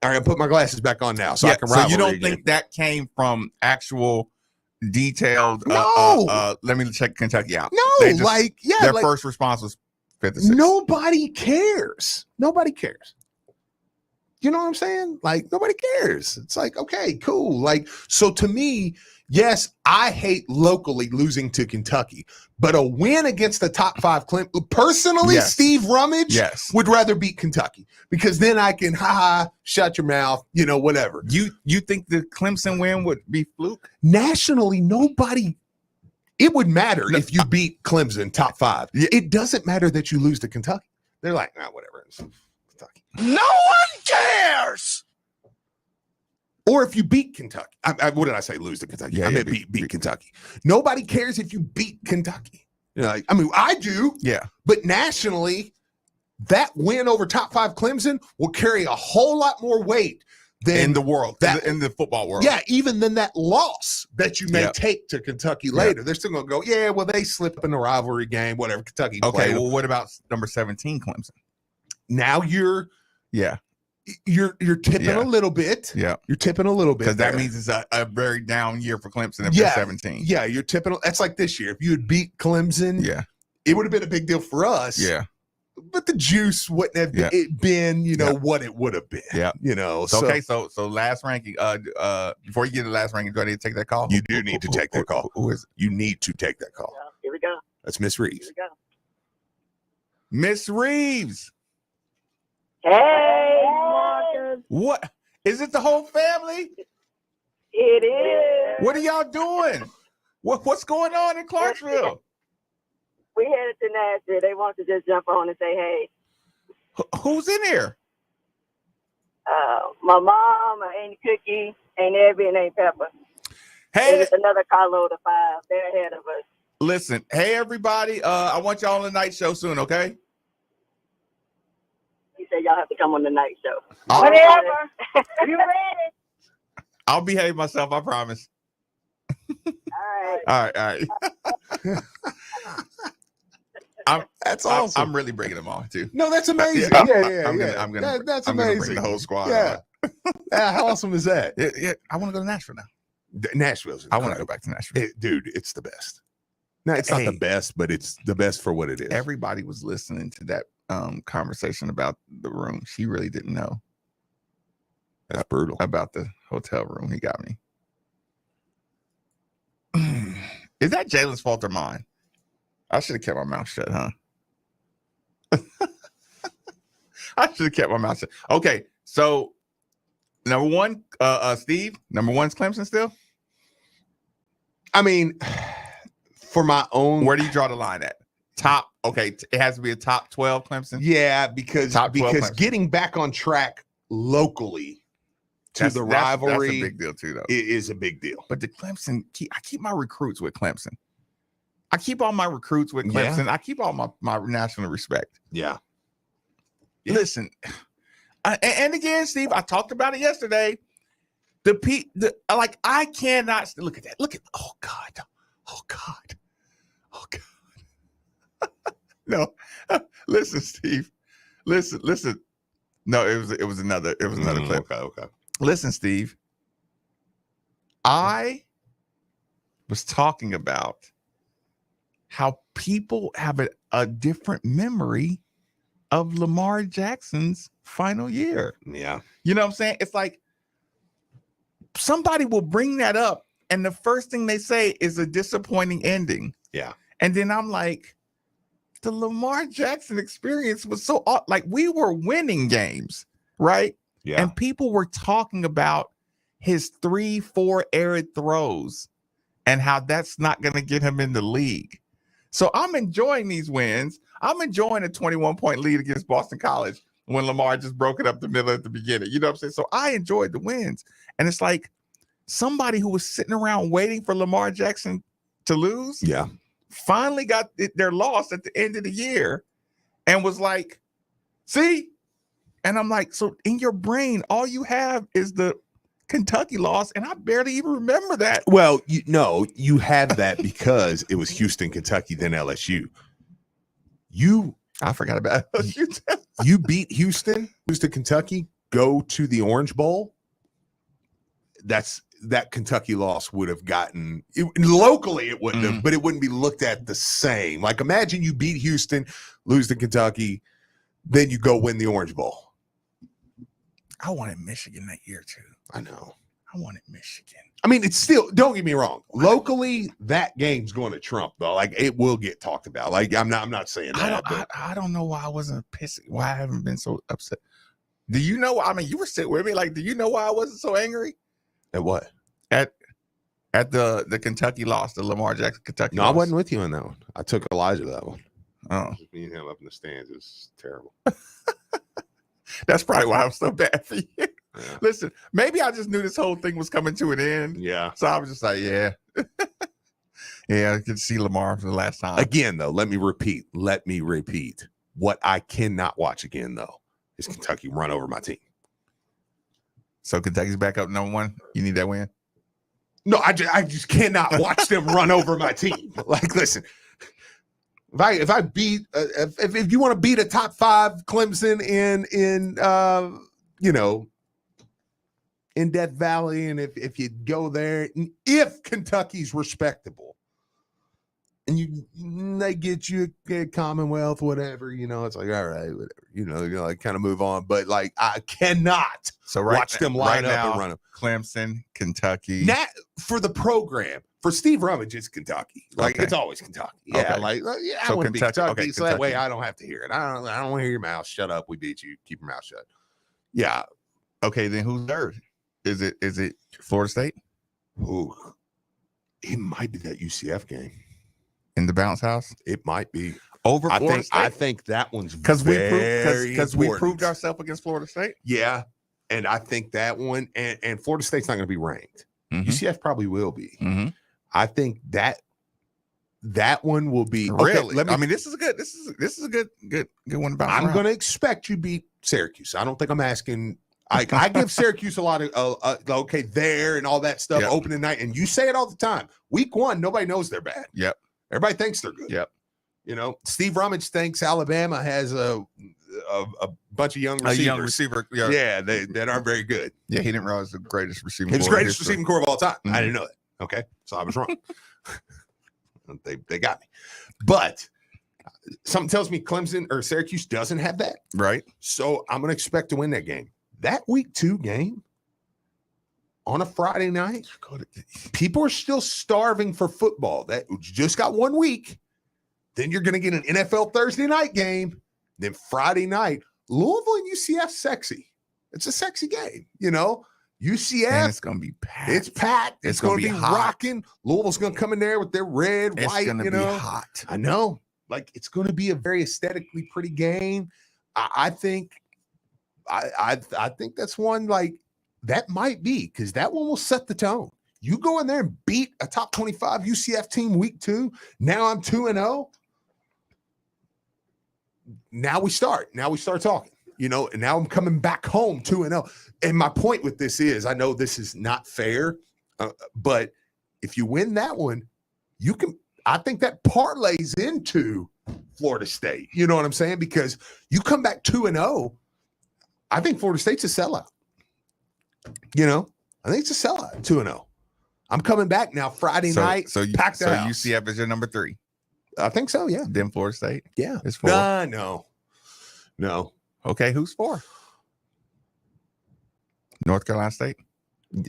All right, I put my glasses back on now, so I can rivalry. So you don't think that came from actual detailed? No. Let me check Kentucky out. No, their first response was 5th or 6th. Nobody cares. Nobody cares. You know what I'm saying? Like nobody cares. It's like okay, cool. Like so to me, yes, I hate locally losing to Kentucky, but a win against the top 5 Clemson. Personally, yes. Steve Rummage yes. would rather beat Kentucky because then I can shut your mouth, you know, whatever. You think the Clemson win would be fluke? Nationally, nobody It would matter if you beat Clemson top 5. It doesn't matter that you lose to Kentucky. They're like, whatever. It's Kentucky. No one cares. Or if you beat Kentucky. What did I say? Lose to Kentucky. I meant beat Kentucky. Nobody cares if you beat Kentucky. I do. Yeah. But nationally, that win over top 5 Clemson will carry a whole lot more weight than in the world, in the football world. Yeah, even than that loss that you may take to Kentucky later. They're still going to go, they slipped in the rivalry game, whatever. Kentucky played them. Well, what about number 17 Clemson? Now you're tipping a little bit. Yeah. You're tipping a little bit. Because that means it's a very down year for Clemson if they're 17. Yeah, you're tipping. That's like this year. If you had beat Clemson, it would have been a big deal for us. Yeah. But the juice wouldn't have been, what it would have been. Yeah. Okay, so last ranking, before you get to the last ranking, do I need to take that call? You do need to take that call. Who is it? You need to take that call. Here we go. That's Miss Reeves. Here we go. Miss Reeves. Hey, Marcus. What? Is it the whole family? It is. What are y'all doing? What's going on in Clarksville? We headed to Nashville. They want to just jump on and say, hey. Who's in here? My mom, Aunt Cookie, Aunt Abby, and Aunt Pepper. Hey. It's another carload of 5. They're ahead of us. Listen, hey, everybody. I want y'all on the night show soon, okay? You said y'all have to come on the night show. Whatever. You ready? I'll behave myself, I promise. All right. That's awesome. I'm really bringing them on too. No, that's amazing. I'm That's gonna amazing. bring the whole squad. Yeah. How awesome is that? Yeah, I want to go to Nashville now. Nashville's. I want to go back to Nashville. Dude, it's the best. No, it's not the best, but it's the best for what it is. Everybody was listening to that conversation about the room. She really didn't know. That's brutal. About the hotel room. He got me. Is that Jalen's fault or mine? I should have kept my mouth shut, huh? I should have kept my mouth shut. Okay, so number one, Steve, number one's Clemson still? I mean, for my own. Where do you draw the line at? Top, okay, it has to be a top 12 Clemson? Yeah, because getting back on track locally to the rivalry. That's a big deal too, though. It is a big deal. But the Clemson, I keep my recruits with Clemson. I keep all my recruits with Clemson. Yeah. I keep all my national respect. Yeah. Listen, and again, Steve, I talked about it yesterday. I cannot look at that. Look at oh God. No, listen, Steve. Listen. No, it was another clip. Okay. Listen, Steve. I was talking about how people have a different memory of Lamar Jackson's final year. Yeah. You know what I'm saying? It's like somebody will bring that up, and the first thing they say is a disappointing ending. Yeah. And then I'm like, the Lamar Jackson experience was so like we were winning games, right? Yeah. And people were talking about his 3-4 arid throws and how that's not going to get him in the league. So I'm enjoying these wins. I'm enjoying a 21-point lead against Boston College when Lamar just broke it up the middle at the beginning. You know what I'm saying? So I enjoyed the wins. And it's like somebody who was sitting around waiting for Lamar Jackson to lose. Yeah. Finally got their loss at the end of the year and was like, see? And I'm like, so in your brain, all you have is the Kentucky loss, and I barely even remember that. Well, you have that because it was Houston, Kentucky, then LSU. I forgot about LSU. You beat Houston, lose to Kentucky, go to the Orange Bowl. That Kentucky loss would have gotten locally. It wouldn't have, but it wouldn't be looked at the same. Like imagine you beat Houston, lose to Kentucky, then you go win the Orange Bowl. I wanted Michigan that year too. I know. I wanted Michigan. I mean, it's still, don't get me wrong. Locally, that game's going to trump though. Like it will get talked about. Like I'm not saying that. I don't know why I wasn't pissed. Why I haven't been so upset. Do you know? I mean, you were sitting with me. Like, do you know why I wasn't so angry? At what? At At the Kentucky loss, the Lamar Jackson Kentucky No, loss. I wasn't with you on that one. I took Elijah that one. Oh, Me and him up in the stands. It was terrible. that's probably why I'm so bad for you. Yeah. Listen, maybe I just knew this whole thing was coming to an end. Yeah. So I was just like, yeah. Yeah, I could see Lamar for the last time. Again, though, let me repeat. What I cannot watch again, though, is Kentucky run over my team. So Kentucky's back up number 1. You need that win? No, I just cannot watch them run over my team. Like, listen, if I beat if you want to beat a top 5 Clemson in Death Valley, and if you go there, if Kentucky's respectable, and they get you a Commonwealth, whatever, it's like, all right, whatever, like kind of move on. But like, I cannot watch them line up and run them. Clemson, Kentucky. Not for the program. For Steve Rummage, it's Kentucky. Like, Okay. it's always Kentucky. Yeah, Okay. I So want to be Kentucky- Kentucky, okay, so that way Kentucky. I don't have to hear it. I don't want to hear your mouth. Shut up. We beat you. Keep your mouth shut. Yeah. Okay, then who's third? Is it Florida State Ooh, it might be that UCF game. in the bounce house It might be. over Florida I State? think that one's Because we very we important. proved ourselves against Florida State. Yeah, and I think that one and Florida State's not going to be ranked. Mhm. UCF probably will be. Mhm. I think that one will be Really? Okay, I mean, this is a good one to bounce I'm around. going to expect you beat Syracuse. I don't think I'm asking. I give Syracuse a lot of okay there and all that stuff Yep. opening night, and you say it all the time. Week 1, nobody knows they're bad. Yep. Everybody thinks they're good. Yep. Steve Rummage thinks Alabama has a bunch of young A receivers. young receiver. Yeah. Yeah, that aren't very good. Yeah, he didn't realize the greatest receiving. He was the core in greatest history. receiving core of all time. Mhm. I didn't know that. Okay, so I was wrong. They got me. But something tells me Clemson or Syracuse doesn't have that. Right. So I'm going to expect to win that game. That week 2 game on a Friday night, people are still starving for football. That you just got 1 week. Then you're going to get an NFL Thursday night game. Then Friday night, Louisville and UCF sexy. It's a sexy game, UCF. And it's gonna be packed. It's packed. It's going to be hot. rocking. Louisville's going to come in there with their red, It's white, gonna be hot. I know. Like, it's going to be a very aesthetically pretty game. I think that's one, like, that might be, because that one will set the tone. You go in there and beat a top 25 UCF team week 2. Now I'm 2-0. Now we start talking, and now I'm coming back home 2-0. And my point with this is, I know this is not fair, but if you win that one, I think that parlays into Florida State. You know what I'm saying? Because you come back 2-0, I think Florida State's a sellout. I think it's a sellout, 2-0. I'm coming back now Friday night. So packed the house. UCF is your number 3. I think so, yeah. Then Florida State. Yeah. It's 4. No. Okay, who's 4? North Carolina State.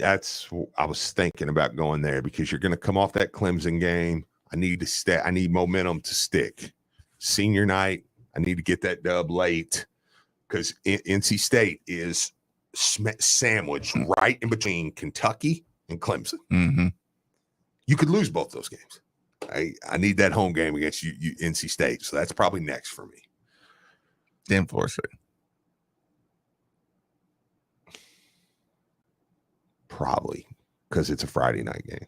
I was thinking about going there because you're going to come off that Clemson game. I need momentum to stick. Senior night, I need to get that dub late because NC State is sandwiched right in between Kentucky and Clemson. Mm-hmm. You could lose both those games. I need that home game against you, NC State. So that's probably next for me. Then Florida State. Probably because it's a Friday night game.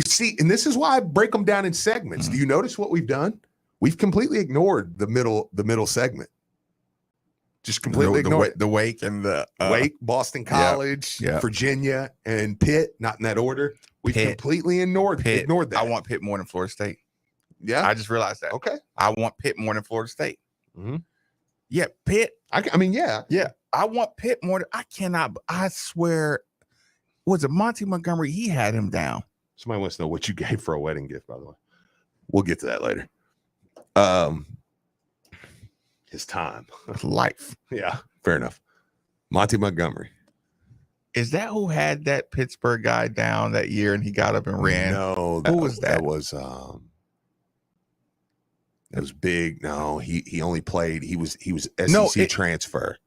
See, and this is why I break them down in segments. Do you notice what we've done? We've completely ignored the middle segment. Just completely ignored it. The Wake and the Wake, Boston College, Virginia, and Pitt, not in that order. We've completely ignored that. I want Pitt more than Florida State. Yeah. I just realized that. Okay. I want Pitt more than Florida State. Mm-hmm. Yeah, Pitt. I mean, yeah. I want Pitt more than I swear, was it Monty Montgomery? He had him down. Somebody wants to know what you gave for a wedding gift, by the way. We'll get to that later. His time. Life. Yeah, fair enough. Monty Montgomery. Is that who had that Pittsburgh guy down that year and he got up and ran? No, who was that? That was it was big. No, he only played. He was SEC transfer.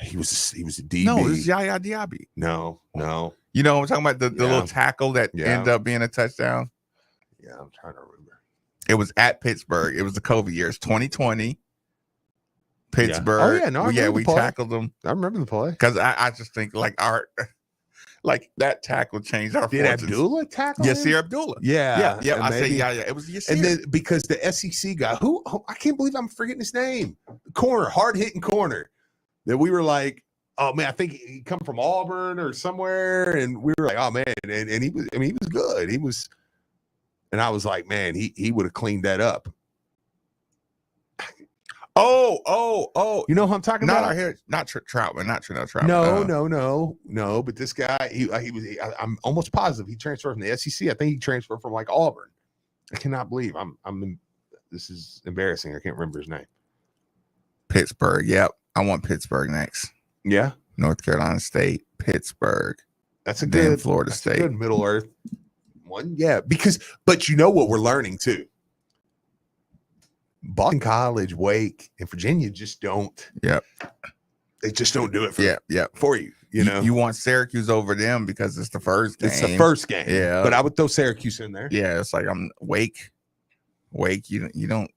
He was a DB. No, it was Yaya Diaby. No. You know what I'm talking about? The Yeah. little tackle that Yeah. ended up being a touchdown. Yeah, I'm trying to remember. It was at Pittsburgh. It was the COVID years, 2020. Pittsburgh. Oh, yeah, no, I remember we the play. tackled them. I remember the play. Because I just think like that tackle changed our Did fortunes. Abdullah tackle him? Yasir Abdullah. Yeah, Yeah. and I say maybe- yeah. It was Yasir. And then because the SEC guy, who I can't believe I'm forgetting his name, corner, hard hitting corner, that we were like, oh man, I think he come from Auburn or somewhere, and we were like, oh man, and he was, I mean, he was good. He was, and I was like, man, he would have cleaned that up. Oh! You know who I'm talking Not about? our here, not Troutman, not Trinell Troutman. No. But this guy, I'm almost positive he transferred from the SEC. I think he transferred from like Auburn. I cannot believe this is embarrassing. I can't remember his name. Pittsburgh. Yep. I want Pittsburgh next. Yeah. North Carolina State, Pittsburgh. That's a then good Florida that's a State. good Middle Earth one. Yeah, but you know what we're learning too. Boston College, Wake, and Virginia just don't. Yep. They just don't do it for Yep. for you. You know, you want Syracuse over them because it's the first game. it's the first game. Yeah. But I would throw Syracuse in there. Yeah, it's like I'm Wake. You're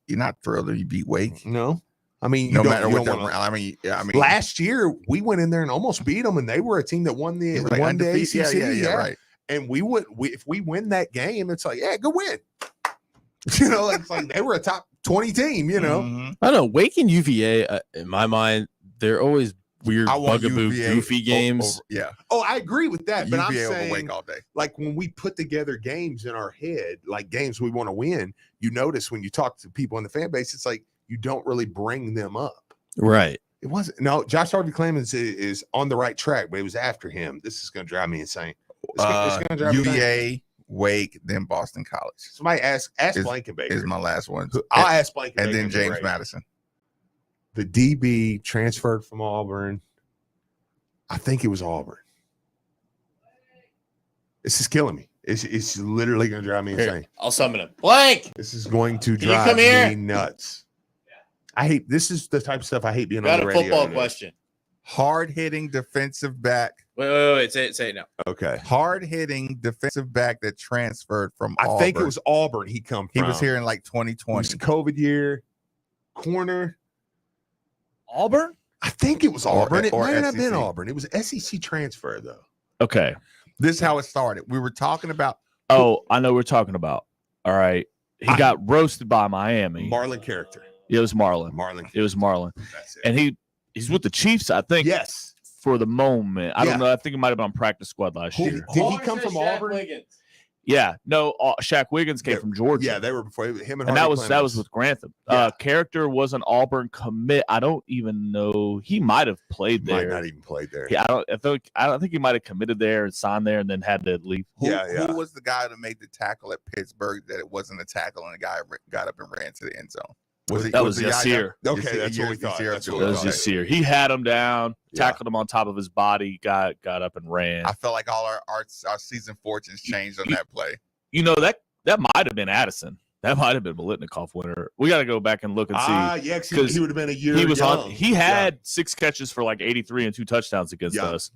not thrilled that you beat Wake. No. I mean, No you matter what don't they're. wanna- I mean, last year we went in there and almost beat them, and they were a team that won the like won the undefeated. ACC. Yeah, right. And if we win that game, it's like, yeah, good win. You know, it's like they were a top 20 team. You know, Mm-hmm. I don't know. Wake and UVA, in my mind, they're always weird, I want bugaboo, UVA goofy games. yeah. Oh, I agree with that. But I'm UVA over saying, Wake all day. like when we put together games in our head, like games we want to win, you notice when you talk to people in the fan base, it's like you don't really bring them up. Right. It wasn't. No, Josh Harvey Clemens is on the right track, but it was after him. This is going to drive me insane. It's gonna drive me insane. UVA, Wake, then Boston College. Somebody ask Is Blankenbaker. my last one. I'll ask Blankenbaker. And then and James Ray. Madison. The DB transferred from Auburn. I think it was Auburn. This is killing me. It's literally going to drive me insane. I'll summon him. Blank. This is going to Can you drive come here? me nuts. I hate this is the type of stuff I hate being Got on a the radio. football question. Hard hitting defensive back. Wait. Say it now. Okay. Hard hitting defensive back that transferred from I Auburn. think it was Auburn he come from. He was here in like It was 2020. COVID year. Corner. Auburn? I think it was Or- Auburn. It or might not have been SEC. Auburn. It was SEC transfer though. Okay. This is how it started. We were talking about Oh, I know what we're talking about. All right. He got roasted by Miami. Marlon character. It was Marlon. It was Marlon. That's it. And he's with the Chiefs, I think. Yes. For the moment. I Yeah. don't know. I think he might have been on practice squad last Did, year. did he come from Auburn? Yeah. No, Shaq Wiggins came Yeah, from Georgia. Yeah, they were before him and And that Harvey was Clemens. with Grantham. Yeah. Character was an Auburn commit. I don't even know. He might have played Might there. not even played there. Yeah, I don't think he might have committed there and signed there and then had to leave. who was the guy that made the tackle at Pittsburgh that it wasn't a tackle and the guy got up and ran to the end zone? That was Yasir. Okay, that's what we thought. That's what we That was thought. Yasir. He had him down, tackled him on top of his body, got up and ran. I felt like all our season fortunes changed on that play. You know, that might have been Addison. That might have been Bolitnikov winner. We got to go back and look and see. Yeah, 'cause he would have been a year He was young. on. He had 6 catches for like 83 and 2 touchdowns against us.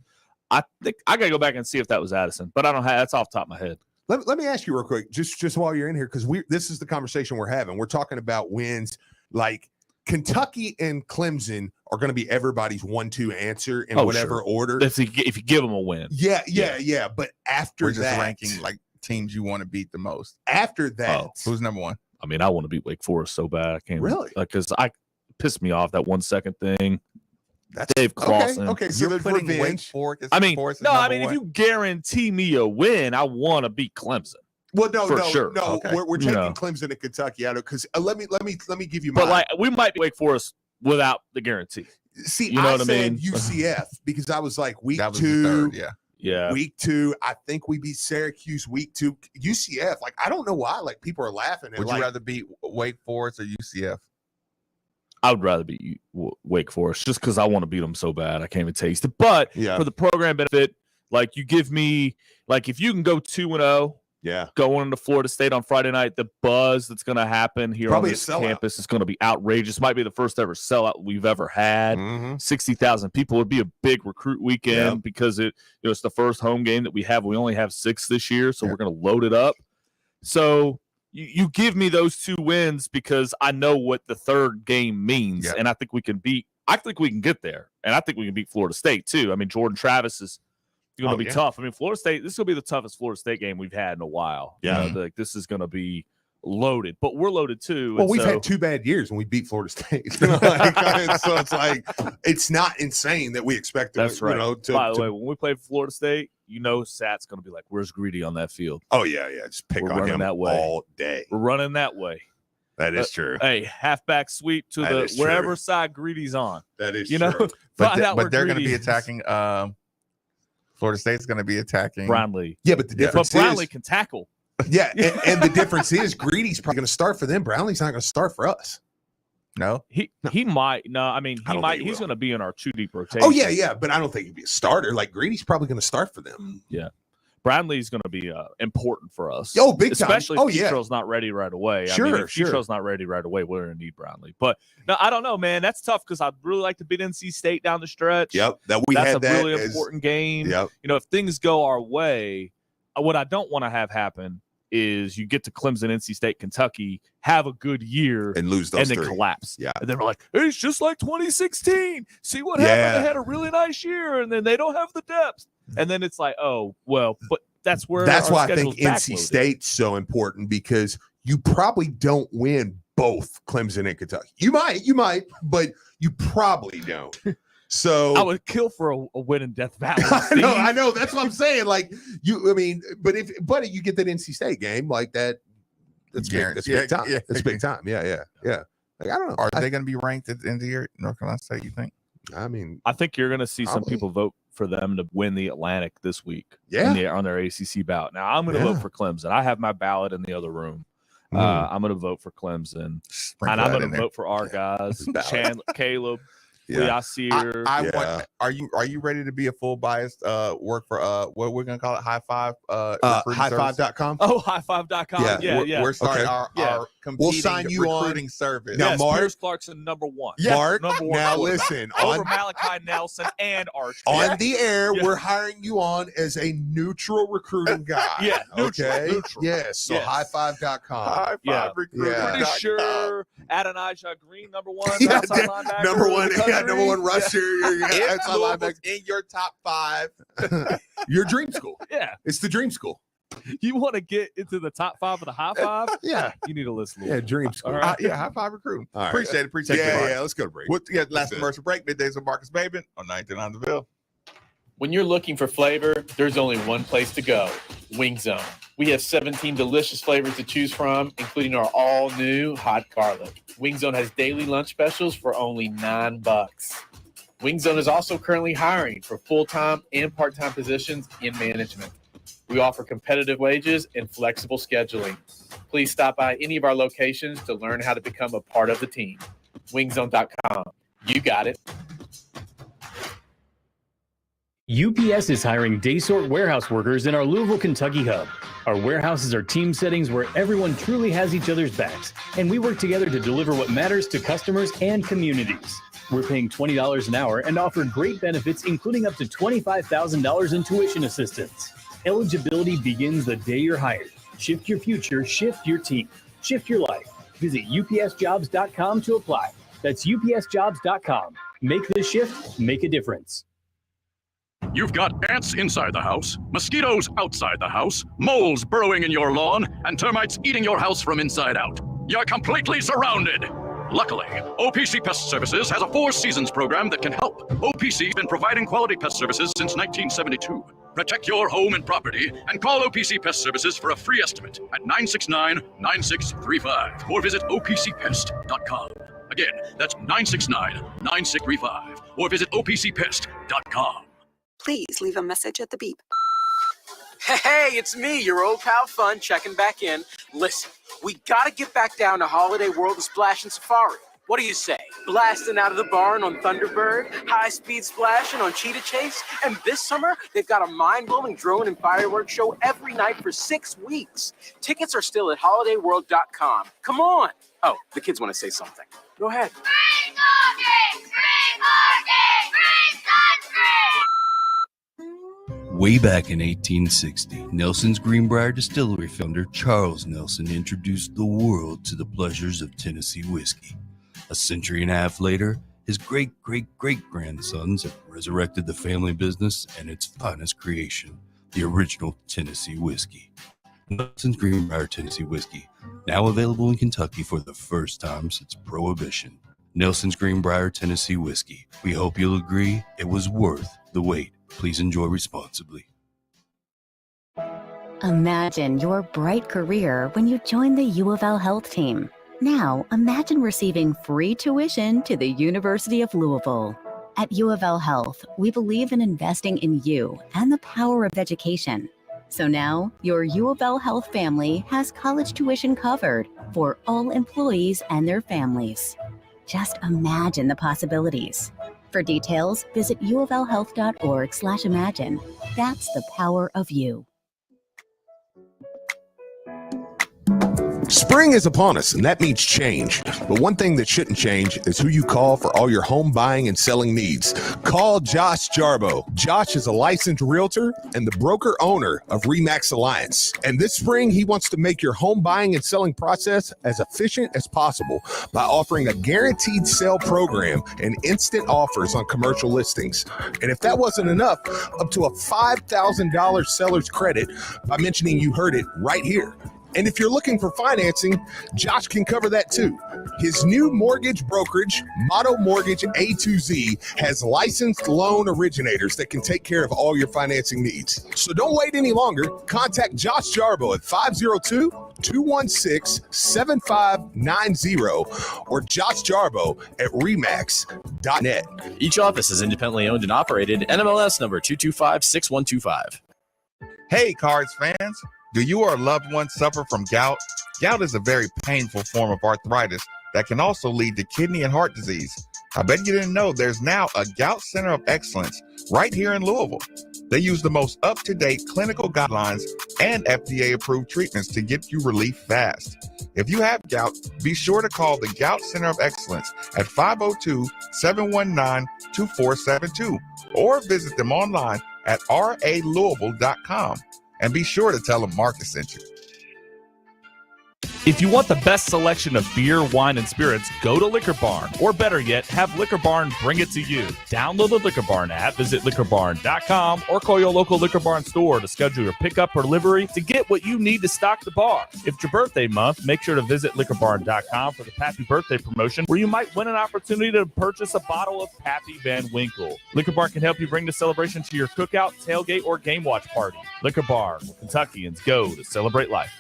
I think I got to go back and see if that was Addison, but I don't have. That's off the top of my head. Let me ask you real quick, just while you're in here, because this is the conversation we're having. We're talking about wins. Like Kentucky and Clemson are going to be everybody's 1-2 answer in whatever sure. order. If you give them a win. Yeah. But after We're just that, ranking like teams you want to beat the most. after that, Who's number one? I mean, I want to beat Wake Forest so bad. I can't Really? because I pissed me off that 1 second thing. That's Dave Clawson. Okay. So You're there's putting Wake revenge. Forest. I mean, Forest is no, I number mean, one. if you guarantee me a win, I want to beat Clemson. Well, no, For sure. no. Okay. We're You taking know. Clemson and Kentucky out of because let me give you my. But like, we might be Wake Forest without the guarantee. See, you know I what I said mean? UCF because I was like week That was 2, the third, yeah. Yeah. week 2. I think we beat Syracuse week 2. UCF, like I don't know why, like people are laughing at Would like you rather beat Wake Forest or UCF? I would rather beat Wake Forest just because I want to beat them so bad. I can't even taste it. But Yeah. for the program benefit, like you give me, like if you can go 2-0 Yeah. Going to Florida State on Friday night, the buzz that's going to happen here Probably on a this sellout. campus is going to be outrageous. Might be the first ever sellout we've ever had. 60,000 people would be a big recruit weekend because it's the first home game that we have. We only have 6 this year, so we're going to load it up. So you give me those 2 wins because I know what the third game means, and I think we can get there, and I think we can beat Florida State too. I mean, Jordan Travis is going to be tough. I mean, Florida State, this is going to be the toughest Florida State game we've had in a while. Yeah. This is going to be loaded, but we're loaded too. Well, we've had 2 bad years when we beat Florida State. So it's like, it's not insane that we expect to, That's right. By the to- way, when we play Florida State, Sat's going to be like, where's Greedy on that field? Oh, yeah. Just pick We're on running him that way. all day. We're running that way. That is true. Hey, halfback sweep to That is wherever true. side Greedy's on. That is true. But, Find out where they're going to be Greedy is. attacking. Florida State's going to be attacking Brownlee. Yeah, but the difference But Brownlee is, can tackle. yeah, and the difference is Greedy's probably going to start for them. Brownlee's not going to start for us. No, he might. No, I mean I he don't might. think he He's will. going to be in our 2 deep rotation. Oh, yeah, but I don't think he'd be a starter. Like, Greedy's probably going to start for them. Yeah. Brownlee's going to be important for us. Oh, big time. Especially Oh, if yeah. Petro's not ready right away. Sure, I mean, if sure. Petro's not ready right away, we're going to need Brownlee. But no, I don't know, man. That's tough because I'd really like to beat NC State down the stretch. Yep, That's had a that really as- important game. Yep. If things go our way, what I don't want to have happen is you get to Clemson, NC State, Kentucky, have a good year, and lose those and then 3. collapse. Yeah. And then we're like, it's just like 2016. See what Yeah. happened? They had a really nice year, and then they don't have the depth. And then it's like, oh, well, but that's where That's our why I think schedule's NC backloaded. State's so important because you probably don't win both Clemson and Kentucky. You might, but you probably don't. So I would kill for a win in Death Valley. I know. That's what I'm saying. Like but if you get that NC State game like that, that's big. That's big time. That's big time. Yeah. Like, I don't know. Are they going to be ranked at the end of the year, North Carolina State? You think? I mean, I think you're going to see some Probably. people vote for them to win the Atlantic this week. Yeah. on their ACC ballot. Now I'm going to Yeah. vote for Clemson. I have my ballot in the other room. I'm going to vote for Clemson, Sprinkle and I'm that going in to there. vote for our guys, Ballot. Chandler, Caleb, Yeah. Leasir. I Yeah. want. Are you ready to be a full biased work for what we're gonna call it? High Five. Highfive.com. Oh, highfive.com. Yeah. We're starting Okay. our Yeah. competing sign you on- recruiting service. Now, Yes, Mark- Pierce Clarkson, number 1. Yes, Mark, number 1 now quarterback. listen, over on, Malachi Nelson and Arch. on the air, Yeah. we're hiring you on as a neutral recruiting guy. Yeah, neutral, Okay. neutral. Yes. So Yes. highfive.com. High Five Yeah. recruiting. Yeah. Pretty sure Adonijah Green, number 1, Yeah, outside linebacker. number in one, the yeah, country. number one rusher. If Outside Louisville's linebacker. in your top 5, Your dream school. Yeah. It's the dream school. You want to get into the top 5 of the high five? Yeah. You need to listen. Yeah, dream school. All right. yeah, High Five recruiting. All right. Appreciate it. Appreciate Yeah, it. yeah. Let's go to break. Last That's it. commercial break. Middays with Marcus Maben on 99 The Ville. When you're looking for flavor, there's only one place to go, Wing Zone. We have 17 delicious flavors to choose from, including our all-new hot garlic. Wing Zone has daily lunch specials for only $9. Wing Zone is also currently hiring for full-time and part-time positions in management. We offer competitive wages and flexible scheduling. Please stop by any of our locations to learn how to become a part of the team. Wingzone.com. You got it. UPS is hiring day sort warehouse workers in our Louisville, Kentucky hub. Our warehouses are team settings where everyone truly has each other's backs, and we work together to deliver what matters to customers and communities. We're paying $20 an hour and offer great benefits, including up to $25,000 in tuition assistance. Eligibility begins the day you're hired. Shift your future, shift your team, shift your life. Visit upsjobs.com to apply. That's upsjobs.com. Make this shift, make a difference. You've got ants inside the house, mosquitoes outside the house, moles burrowing in your lawn, and termites eating your house from inside out. You're completely surrounded. Luckily, OPC Pest Services has a 4 seasons program that can help. OPC's been providing quality pest services since 1972. Protect your home and property and call OPC Pest Services for a free estimate at 969-9635 or visit opcpest.com. Again, that's 969-9635 or visit opcpest.com. Please leave a message at the beep. Hey, it's me, your old pal Fun, checking back in. Listen, we gotta get back down to Holiday World and Splash and Safari. What do you say? Blasting out of the barn on Thunderbird, high-speed splashing on Cheetah Chase, and this summer, they've got a mind-blowing drone and fireworks show every night for 6 weeks. Tickets are still at holidayworld.com. Come on. Oh, the kids want to say something. Go ahead. Way back in 1860, Nelson's Greenbrier Distillery founder Charles Nelson introduced the world to the pleasures of Tennessee whiskey. A century and a half later, his great-great-great-grandsons have resurrected the family business and its finest creation, the original Tennessee whiskey. Nelson's Greenbrier Tennessee whiskey, now available in Kentucky for the first time since Prohibition. Nelson's Greenbrier Tennessee whiskey. We hope you'll agree it was worth the wait. Please enjoy responsibly. Imagine your bright career when you join the U of L Health Team. Now, imagine receiving free tuition to the University of Louisville. At U of L Health, we believe in investing in you and the power of education. So now, your U of L Health family has college tuition covered for all employees and their families. Just imagine the possibilities. For details, visit uoflhealth.org/imagine. That's the power of you. Spring is upon us, and that means change. But one thing that shouldn't change is who you call for all your home buying and selling needs. Call Josh Jarbo. Josh is a licensed realtor and the broker owner of Remax Alliance. And this spring, he wants to make your home buying and selling process as efficient as possible by offering a guaranteed sale program and instant offers on commercial listings. And if that wasn't enough, up to a $5,000 seller's credit by mentioning you heard it right here. And if you're looking for financing, Josh can cover that too. His new mortgage brokerage, Motto Mortgage A to Z, has licensed loan originators that can take care of all your financing needs. So don't wait any longer. Contact Josh Jarbo at 502-216-7590 or Josh Jarbo at remax.net. Each office is independently owned and operated. NMLS number 2256125. Hey, Cards fans. Do you or a loved one suffer from gout? Gout is a very painful form of arthritis that can also lead to kidney and heart disease. I bet you didn't know there's now a Gout Center of Excellence right here in Louisville. They use the most up-to-date clinical guidelines and FDA-approved treatments to get you relief fast. If you have gout, be sure to call the Gout Center of Excellence at 502-719-2472 or visit them online at ralouisville.com. And be sure to tell them Marcus sent you. If you want the best selection of beer, wine, and spirits, go to Liquor Barn. Or better yet, have Liquor Barn bring it to you. Download the Liquor Barn app, visit liquorbarn.com, or call your local Liquor Barn store to schedule your pickup or delivery to get what you need to stock the bar. If it's your birthday month, make sure to visit liquorbarn.com for the Pappy Birthday promotion, where you might win an opportunity to purchase a bottle of Pappy Van Winkle. Liquor Barn can help you bring the celebration to your cookout, tailgate, or game watch party. Liquor Barn, where Kentuckians go to celebrate life.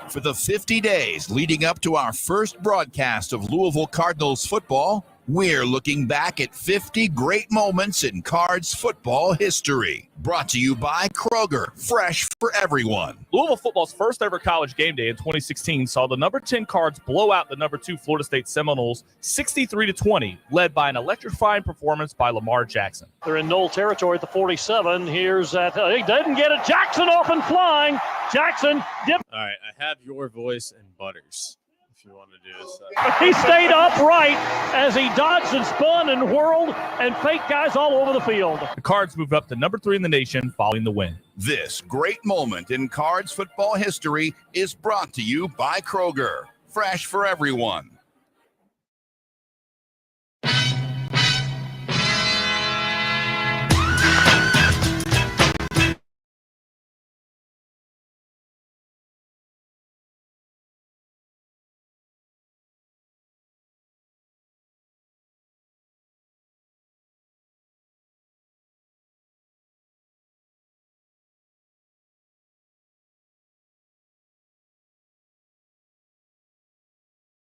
For the 50 days leading up to our first broadcast of Louisville Cardinals football, we're looking back at 50 great moments in Cards football history. Brought to you by Kroger, fresh for everyone. Louisville football's first ever college game day in 2016 saw the number 10 Cards blow out the number 2 Florida State Seminoles 63-20, led by an electrifying performance by Lamar Jackson. They're in Knoll territory at the 47. Here's that. He didn't get it. Jackson off and flying. Jackson dip. All right, I have your voice and Butters. If you want to do this. He stayed upright as he dodged and spun and whirled and faked guys all over the field. The Cards moved up to number 3 in the nation following the win. This great moment in Cards football history is brought to you by Kroger, fresh for everyone.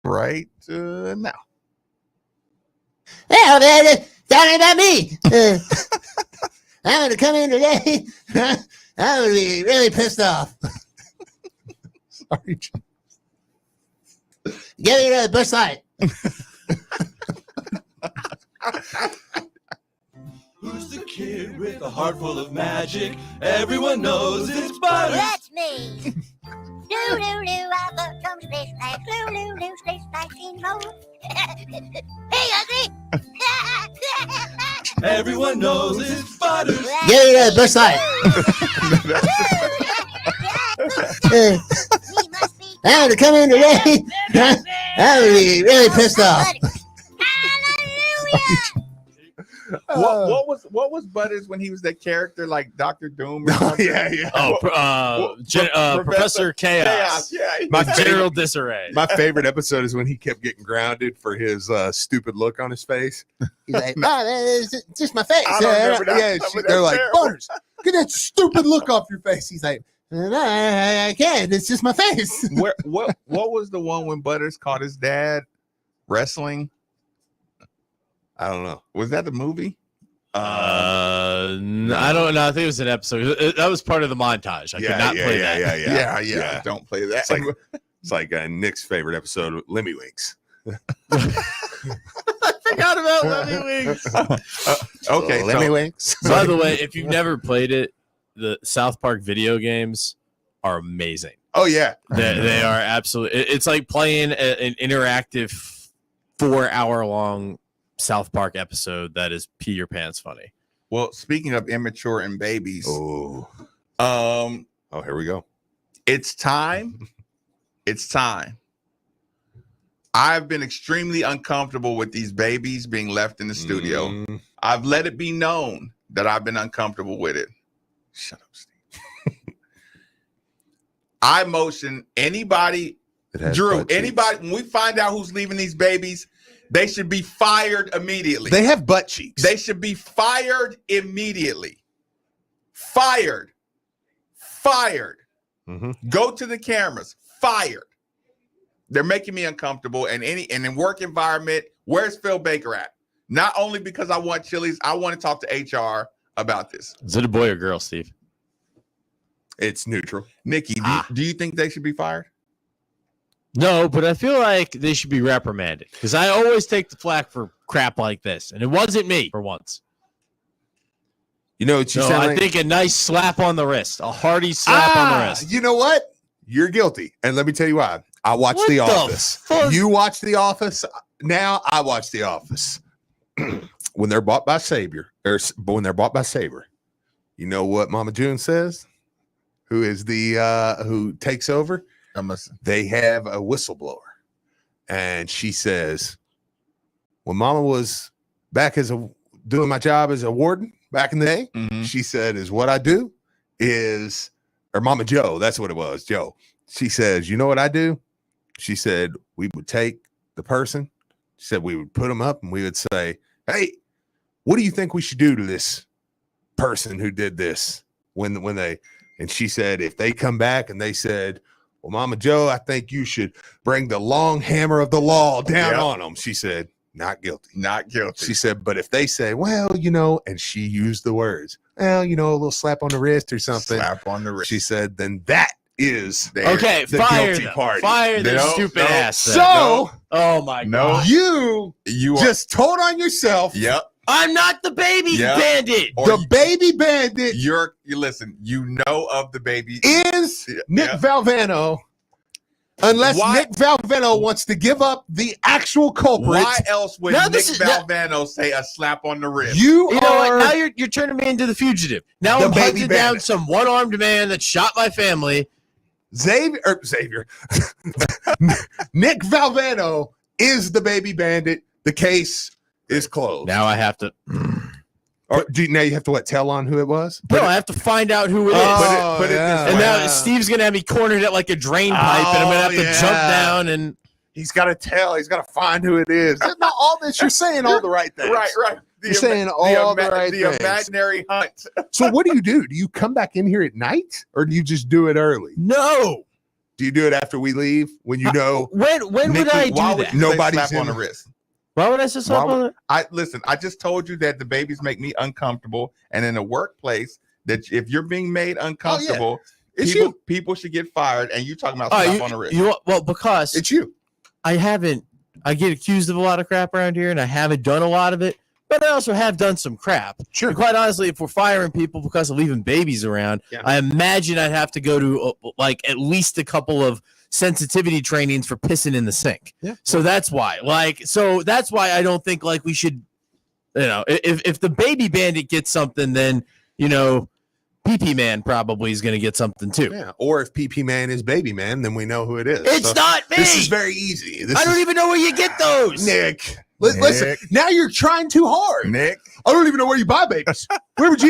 Right now. Well, man, it's not about me. I'm going to come in today. I'm going to be really pissed off. Sorry, John. Give me another Busch Light. Who's the kid with a heart full of magic? Everyone knows it's Butters. That's me. Do-do-do, I thought comes space like do-do-do, space like in mode. Hey, ugly. Everyone knows it's Butters. Give me another Busch Light. I'm going to come in today. I'm going to be really pissed off. What was Butters when he was that character like Dr. Doom? Or something? Yeah. Professor Chaos. Yeah. My General Disarray. My favorite episode is when he kept getting grounded for his stupid look on his face. He's like, no, it's just my face. I don't remember that. They're like, Butters, get that stupid look off your face. He's like, no, I can't. It's just my face. What was the one when Butters caught his dad wrestling? I don't know. Was that the movie? I don't know. I think it was an episode. That was part of the montage. I could not play that. Yeah. Don't play that. It's like Nick's favorite episode of Lemmy Winks. I forgot about Lemmy Winks. Okay, Lemmy Winks. By the way, if you've never played it, the South Park video games are amazing. Oh yeah, they are absolutely. It's like playing an interactive 4-hour long South Park episode that is pee your pants funny. Well, speaking of immature and babies, oh, here we go. It's time. It's time. I've been extremely uncomfortable with these babies being left in the studio. I've let it be known that I've been uncomfortable with it. Shut up, Steve. I motion anybody, Drew, anybody, when we find out who's leaving these babies, they should be fired immediately. They have butt cheeks. They should be fired immediately. Fired. Go to the cameras. Fired. They're making me uncomfortable. And in work environment, where's Phil Baker at? Not only because I want Chili's, I want to talk to HR about this. Is it a boy or girl, Steve? It's neutral. Nikki, do you think they should be fired? No, but I feel like they should be reprimanded because I always take the flack for crap like this, and it wasn't me for once. You know what you sound like? I think a nice slap on the wrist, a hearty slap on the wrist. You know what? You're guilty, and let me tell you why. I watch The Office. You watch The Office. Now I watch The Office. When they're bought by Sabre, you know what Mama June says? Who is who takes over? They have a whistleblower, and she says, when Mama was back doing my job as a warden back in the day, she said, is what I do is, or Mama Joe, that's what it was, Joe. She says, you know what I do? She said, we would take the person. She said, we would put them up and we would say, hey, what do you think we should do to this person who did this? And she said, if they come back and they said, well, Mama Joe, I think you should bring the long hammer of the law down on them. She said, not guilty. Not guilty. She said, but if they say, well, and she used the words, well, a little slap on the wrist or something. Slap on the wrist. She said, then that is the fire guilty them. party. Fire their stupid ass. Then. So, oh my God. You just told on yourself. Yep. I'm not the baby bandit. The baby bandit. You listen, of the baby is Nick Valvano. Unless Nick Valvano wants to give up the actual culprit. Why else would Nick Valvano say a slap on the wrist? You know what? Now you're turning me into the fugitive. Now I'm hunting down some one-armed man that shot my family. Xavier. Nick Valvano is the baby bandit. The case is closed. Now I have to. Or now you have to tell on who it was? No, I have to find out who it is. And now Steve's gonna have me cornered at like a drain pipe, and I'm gonna have to jump down and. He's got to tell. He's got to find who it is. Not all this. You're saying all the right things. Right. You're saying all the right things. The imaginary hunt. So what do you do? Do you come back in here at night, or do you just do it early? No. Do you do it after we leave? When you know? When would I do that? Nobody's slap on the wrist. Why would I say slap on it? I just told you that the babies make me uncomfortable, and in a workplace, that if you're being made uncomfortable, people should get fired. And you talking about slap on the wrist? Well, because it's you. I get accused of a lot of crap around here, and I haven't done a lot of it, but I also have done some crap. Sure. And quite honestly, if we're firing people because of leaving babies around, I imagine I'd have to go to like at least a couple of sensitivity trainings for pissing in the sink. Yeah. So that's why. That's why I don't think like we should, if the baby bandit gets something, then PP Man probably is going to get something too. Yeah. Or if PP Man is Baby Man, then we know who it is. It's not me. This is very easy. I don't even know where you get those. Nick. Listen, now you're trying too hard. Nick. I don't even know where you buy babies. Where would you